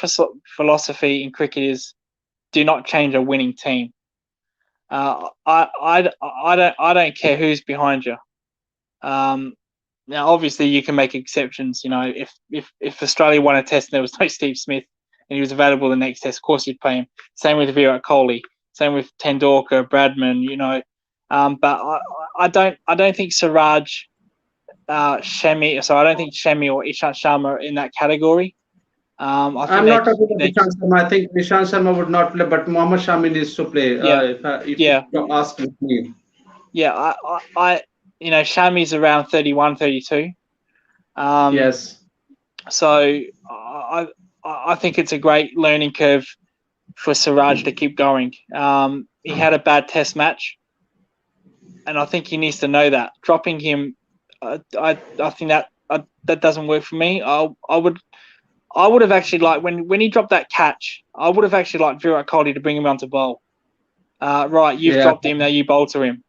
philosophy in cricket is, do not change a winning team. I don't care who's behind you. Now, obviously, you can make exceptions. If Australia won a Test and there was no Steve Smith and he was available the next Test, of course you'd play him. Same with Virat Kohli. Same with Tendulkar, Bradman. But I don't think Siraj, Shami. So I don't think Shami or Ishant Sharma are in that category. I'm not talking about Ishant Sharma. I think Ishant Sharma would not play, but Mohammad Shami needs to play. If you ask me. Yeah, Shami's around 31, 32. Yes. So I think it's a great learning curve for Siraj to keep going. He had a bad Test match, and I think he needs to know that. Dropping him, I think that doesn't work for me. I would have actually liked, when he dropped that catch, I would have actually liked Virat Kohli to bring him on to bowl. Right, you've dropped him, now you bowl to him.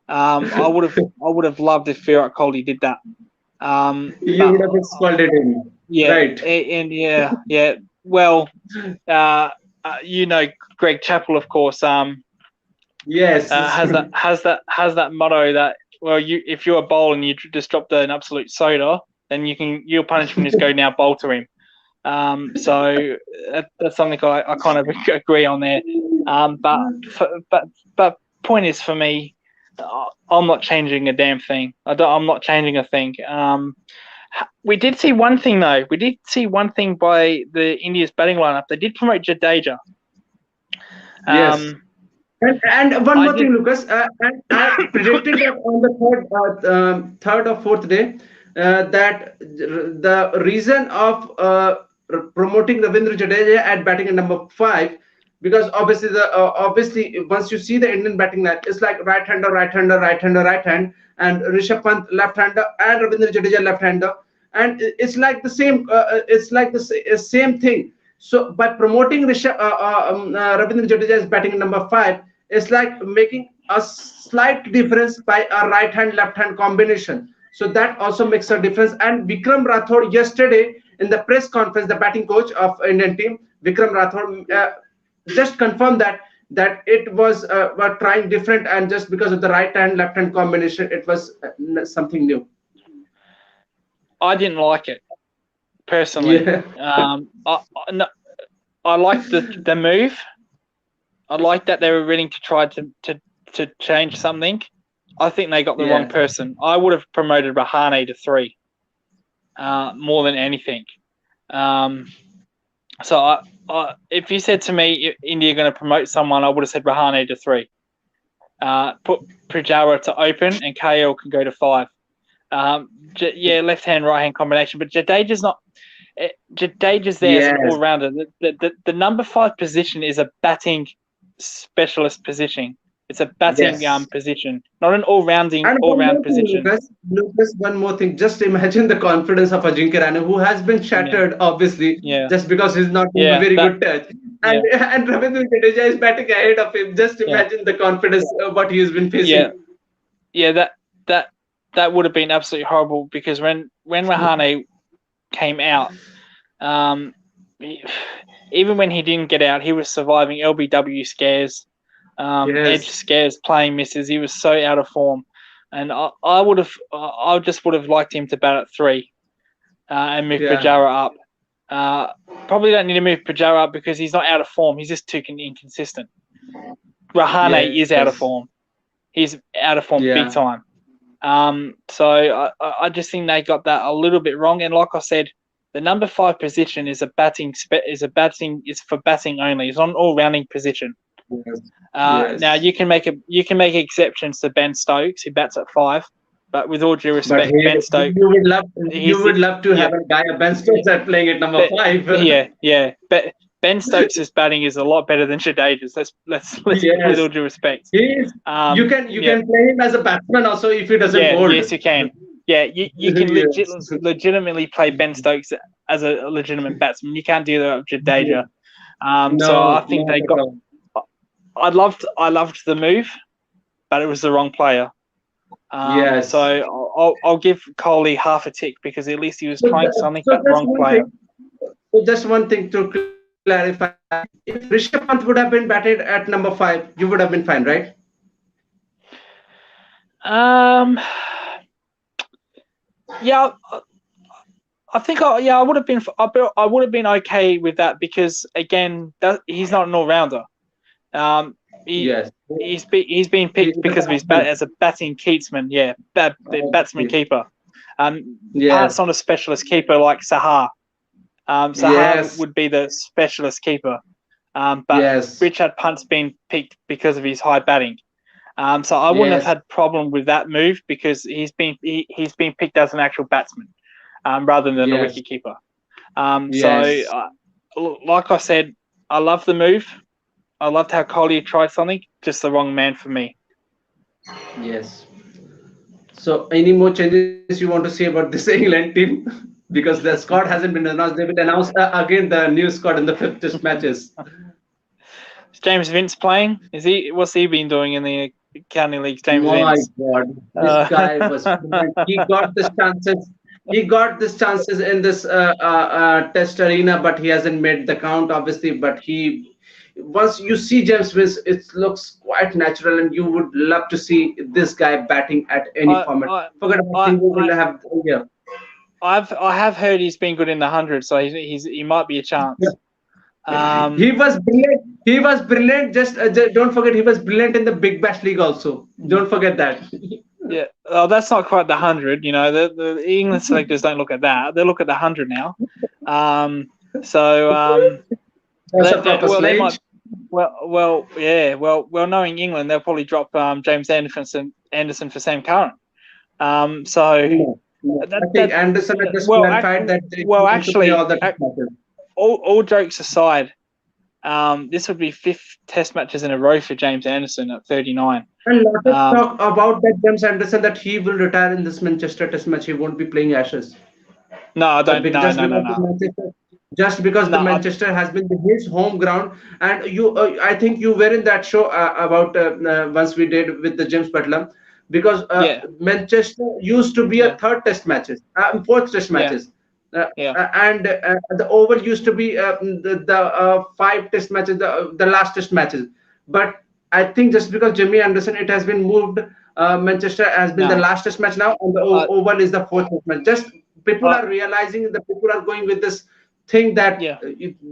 I would have loved if Virat Kohli did that. You would have scolded him. Yeah, right. And Well, Greg Chappell, of course. Yes. Has that motto that, if you're a bowler and you just dropped an absolute soda, then your punishment is go now bowl to him. So that's something I kind of agree on there. But point is, for me, I'm not changing a damn thing. I'm not changing a thing. We did see one thing though. We did see one thing by the India's batting lineup. They did promote Jadeja. Yes. And one more thing, Lucas. And I predicted that on the third or fourth day that the reason of promoting Ravindra Jadeja at batting at number 5, because obviously once you see the Indian batting line, it's like right-hander, and Rishabh Pant left-hander and Ravindra Jadeja left-hander, and it's like the same. It's like the same thing. So by promoting Ravindra Jadeja as batting number five, it's like making a slight difference by a right hand left hand combination. So that also makes a difference. And Vikram Rathod yesterday in the press conference, the batting coach of Indian team, Vikram Rathod, just confirmed that it was were trying different, and just because of the right hand left hand combination, it was something new. I didn't like it personally. Yeah. No, I liked the move. I liked that they were willing to try to change something. I think they got the wrong Yeah. person. I would have promoted Rahane to 3 more than anything. So if you said to me India are going to promote someone, I would have said Rahane to 3. Put Pujara to open, and KL can go to 5. Left hand, right hand combination. But Jadeja's not. Jadeja's there as an Yes. all rounder. The number 5 position is a batting specialist position. It's a batting Yes. position, not an all round And one more thing, position. Lucas, one more thing. Just imagine the confidence of Ajinkya Rana, who has been Yeah, shattered, obviously, yeah, just because he's not in a yeah. very That good touch. And yeah, and Ravindra Jadeja is batting ahead of him. Just yeah, imagine the confidence what he has been yeah, facing. yeah. That that would have been absolutely horrible because when Rahane came out, um, even when he didn't get out, he was surviving LBW scares, edge Yes. scares, playing misses. He was so out of form, and I just would have liked him to bat at 3 and move Yeah. Pujara up. Probably don't need to move Pujara up because he's not out of form. He's just too inconsistent. Rahane is Yes. out of form. He's out of form big Yeah. time. So I just think they got that a little bit wrong. And like I said, the number 5 position is is for batting only. It's not an all rounding position. Yes. Now Yes. you can make exceptions to Ben Stokes who bats at 5, but with all due But respect, he, Ben Stokes, you he's would love to yeah, have a guy, a Ben Stokes, at playing at number but five. but Ben Stokes' batting is a lot better than Jadeja's. Let's with Yes. all due respect. He's you Yeah, can play him as a batsman also if he doesn't yeah, bowl. yes, you can. Yeah, you can Yes. legitimately play Ben Stokes as a legitimate batsman. You can't do that with Jadeja. So I No, think not they at got. all. I loved the move, but it was the wrong player. So Yes. I'll give Kohli half a tick because at least he was So, trying something, so but just wrong one player. thing. So just one thing to clarify. If Rishabh Pant would have been batted at number five, you would have been fine, right? Um, yeah, I think I would have been I would have been okay with that because again he's not an all rounder. Um, he Yes. he's been He's picked a because of his batsman. as a batting keetsman. Yeah, batsman Okay. keeper. Yes. Pant's not a specialist keeper like Sahar. Sahar Yes. would be the specialist keeper. But Yes. Richard Punt's been picked because of his high batting. So I wouldn't have Yes. had problem with that move because he's been picked as an actual batsman rather than a Yes. wicket keeper. Yes. Like I said, I love the move. I loved how Kohli tried something, just the wrong man for me. Yes. So, any more changes you want to say about this England team? Because the squad hasn't been announced. They will announce again the new squad in the fifth test matches. Is James Vince playing? Is he? What's he been doing in the county leagues? James My Vince. God, this guy was brilliant. He got this chances. He got this chances in this test arena, but he hasn't made the count, obviously. But he, once you see James Smith, it looks quite natural, and you would love to see this guy batting at any I, format. I, Forget about I, single I, will have here. I have heard he's been good in the 100, so he might be a chance. He was brilliant. He was brilliant. Just don't forget, he was brilliant in the Big Bash League also. Don't forget that. Yeah, oh, that's not quite the 100. You know, the England selectors don't look at that. They look at the 100 now. So That's a proper well, they might. sledge. Yeah. Knowing England, they'll probably drop James Anderson for Sam Curran. So No, no. I think that Anderson had just well, clarified that they well, want to play actually, all the test matches. all jokes aside, this would be 5th Test matches in a row for James Anderson at 39. And lot of Um, talk about that James Anderson that he will retire in this Manchester Test match. He won't be playing Ashes. no, I But don't. No, just no, no, because of no. Manchester, just because the No, Manchester has been his home ground. And I think you were in that show about once we did with the James Butler, because yeah, Manchester used to be a yeah, third test matches, fourth test yeah, matches. yeah. And the oval used to be the five test matches, the last test matches. But I think just because Jimmy Anderson, it has been moved. Manchester has been the No, last test match now, and the I, oval is the fourth test match. Just people I, are realizing that people are going with this thing that yeah.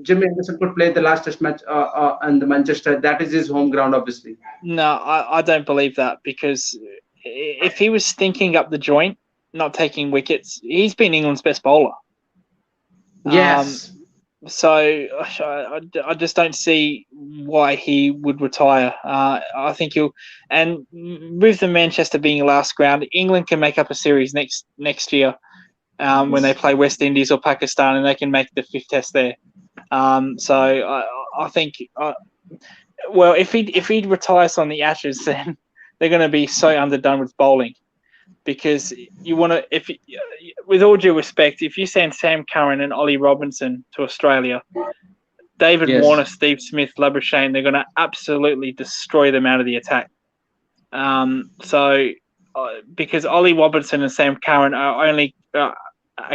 Jimmy Anderson could play the last test match and the Manchester. That is his home ground, obviously. No, I don't believe that because if he was stinking up the joint, not taking wickets, he's been England's best bowler. Um, Yes. so I just don't see why he would retire. I think he'll, and with the Manchester being last ground, England can make up a series next year when they play West Indies or Pakistan, and they can make the fifth test there. So I think, well, if he retires on the Ashes, then they're going to be so underdone with bowling because you want to. If with all due respect, if you send Sam Curran and Ollie Robinson to Australia, David Yes. Warner, Steve Smith, Labuschagne, they're going to absolutely destroy them out of the attack. So because Ollie Robinson and Sam Curran are only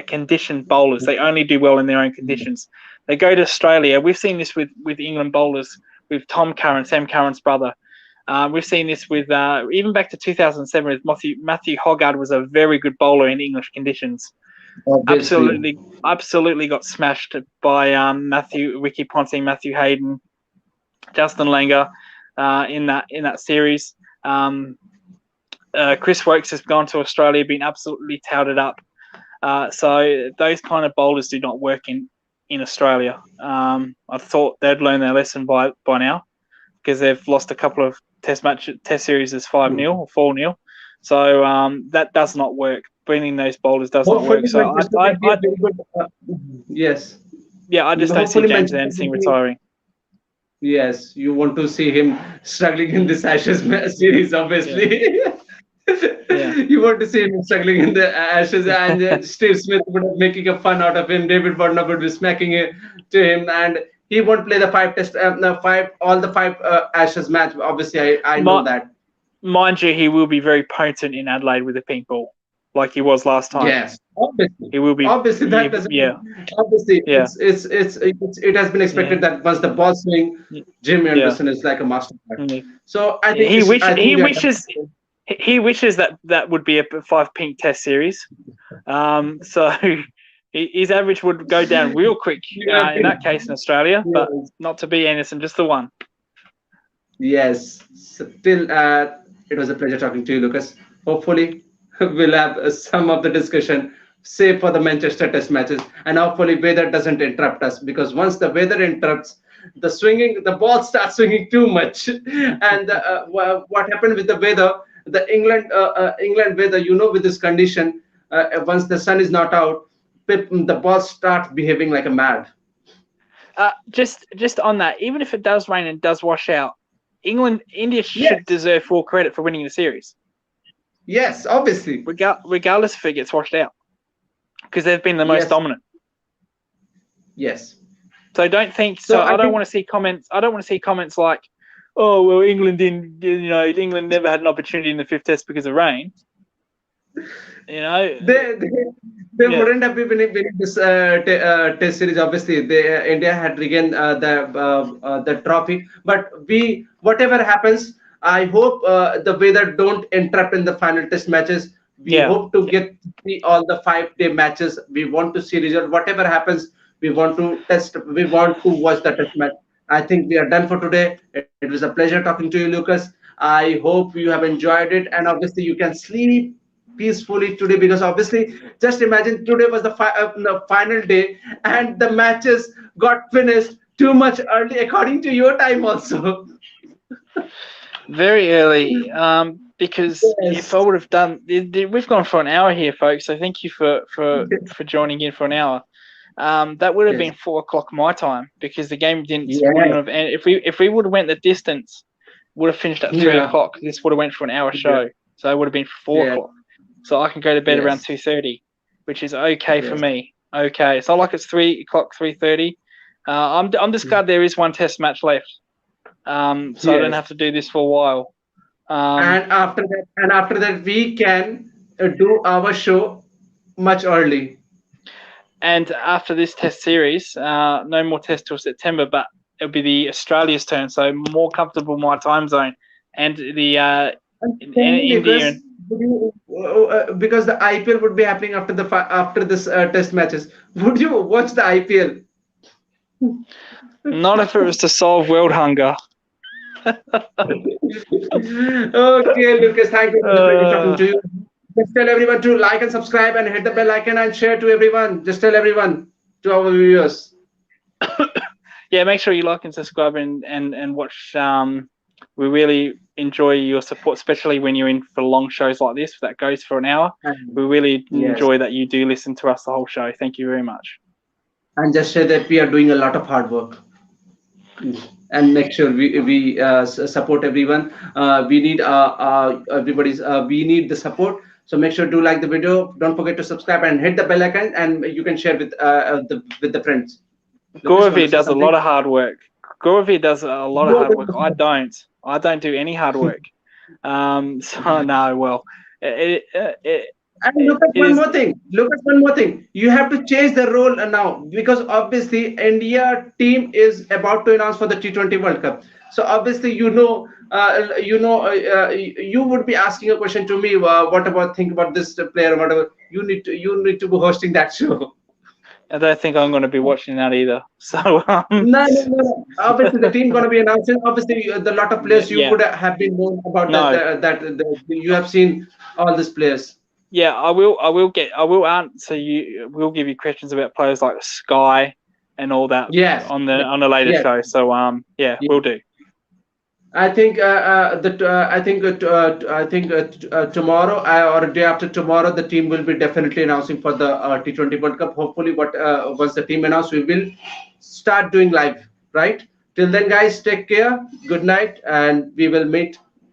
conditioned bowlers, they only do well in their own conditions. They go to Australia. We've seen this with England bowlers, with Tom Curran, Sam Curran's brother. We've seen this with even back to 2007 with Matthew Hoggard was a very good bowler in English conditions. Obviously. Absolutely got smashed by Ricky Ponting, Matthew Hayden, Justin Langer in that series. Chris Wokes has gone to Australia, been absolutely touted up. So those kind of bowlers do not work in Australia. I thought they'd learn their lesson by now because they've lost a couple of test series as 5-0 or 4-0. So that does not work. Bringing those bowlers does not work. Hopefully, So Manchester will be a very good. Yes. yeah, I just don't see Hopefully, James Manchester Anderson will be. retiring. Yes, you want to see him struggling in this Ashes series, Yeah, obviously. yeah, You want to see him struggling in the Ashes, and Steve Smith would be making a fun out of him. David Warner would be smacking it to him, and he won't play the five test, no, five all the five Ashes match. Obviously, I know My, that. mind you, he will be very potent in Adelaide with a pink ball, like he was last time. Yes, obviously, He will be. obviously that doesn't. Yeah, Obviously, yeah, it has been yeah, expected that once the ball swing, Jimmy yeah. Anderson is like a master. Yeah. So I think He I think he we are done. wishes he wishes that would be a 5 pink test series. So his average would go down real quick We are in that case in Australia, but yes, not to be Anderson, just the one. yes. Still, it was a pleasure talking to you, Lucas. Hopefully, we'll have some of the discussion, save for the Manchester Test matches, and hopefully, weather doesn't interrupt us because once the weather interrupts, the ball starts swinging too much. And what happened with the weather, the England weather, with this condition, once the sun is not out, the ball starts behaving like a mad. Just on that, even if it does rain and does wash out, India should Yes, deserve full credit for winning the series, yes, obviously. regardless if it gets washed out, because they've been the most Yes, dominant. yes. So don't think. So So I I don't think want to see comments. I don't want to see comments like, "Oh well, England didn't. England never had an opportunity in the fifth test because of rain." You know, they they, they yeah, wouldn't have been winning this test series. Obviously, India had regained the trophy. But we, whatever happens, I hope the weather don't interrupt in the final test matches. We yeah, hope to yeah. get see all the 5 day matches. We want to see result. Whatever happens, we want to test. We want to watch the test match. I think we are done for today. It was a pleasure talking to you, Lucas. I hope you have enjoyed it, and obviously you can sleep peacefully today because obviously just imagine today was the final day and the matches got finished too much early according to your time also. Very early. Because if I Yes. would have done, we've gone for an hour here, folks. So thank you for joining in for an hour. That would have Yes. been 4 o'clock my time because the game wouldn't Yes. have. And if we would have went the distance, would have finished at three Yeah. o'clock. This would have went for an hour Yeah. show, so it would have been 4 o'clock. Yes. So I can go to bed around Yes. 2:30, which is okay for Yes. me. Okay, so like it's 3 o'clock, 3:30. I'm just glad there is one test match left. So I don't Yes. have to do this for a while. Um, And after that, we can do our show much early. and after this test series, no more tests till September, but it'll be the Australia's turn, so more comfortable my time zone, and the And in tell me, India. Lucas, because the IPL would be happening after this test matches. Would you watch the IPL? Not if it was to solve world hunger. Okay, Lucas, thank you. It was a pleasure talking Uh, to you. Just tell everyone to like and subscribe and hit the bell icon and share to everyone. Just tell everyone to our viewers. yeah, make sure you like and subscribe and watch. We really enjoy your support, especially when you're in for long shows like this that goes for an hour. We really Yes, enjoy that you do listen to us the whole show. Thank you very much. and just share that we are doing a lot of hard work. And make sure we support everyone. We need everybody's. We need the support. So make sure to like the video. Don't forget to subscribe and hit the bell icon. And you can share with the friends. Lucas, want to Goravi say does a something? lot of hard work. Goravi does a lot of hard work. I don't. I don't do any hard work. So no, well, And look at it one is. more thing. Look at one more thing. You have to change the role now because obviously India team is about to announce for the T20 World Cup. So obviously you would be asking a question to me. What about think about this player? Whatever you need to be hosting that show. I don't think I'm going to be watching that either. So No, no, no, no. Obviously, the team gonna be announcing. Obviously, the lot of players you yeah, could have been known about no, you have seen all these players. yeah, I will. I will answer you. We'll give you questions about players like Sky and all that Yes, yes, on the later yes. show. So yeah, we'll do. I think tomorrow or day after tomorrow the team will be definitely announcing for the T20 World Cup. Hopefully, what once the team announced, we will start doing live. Right. Till then, guys, take care. Good night, and we will meet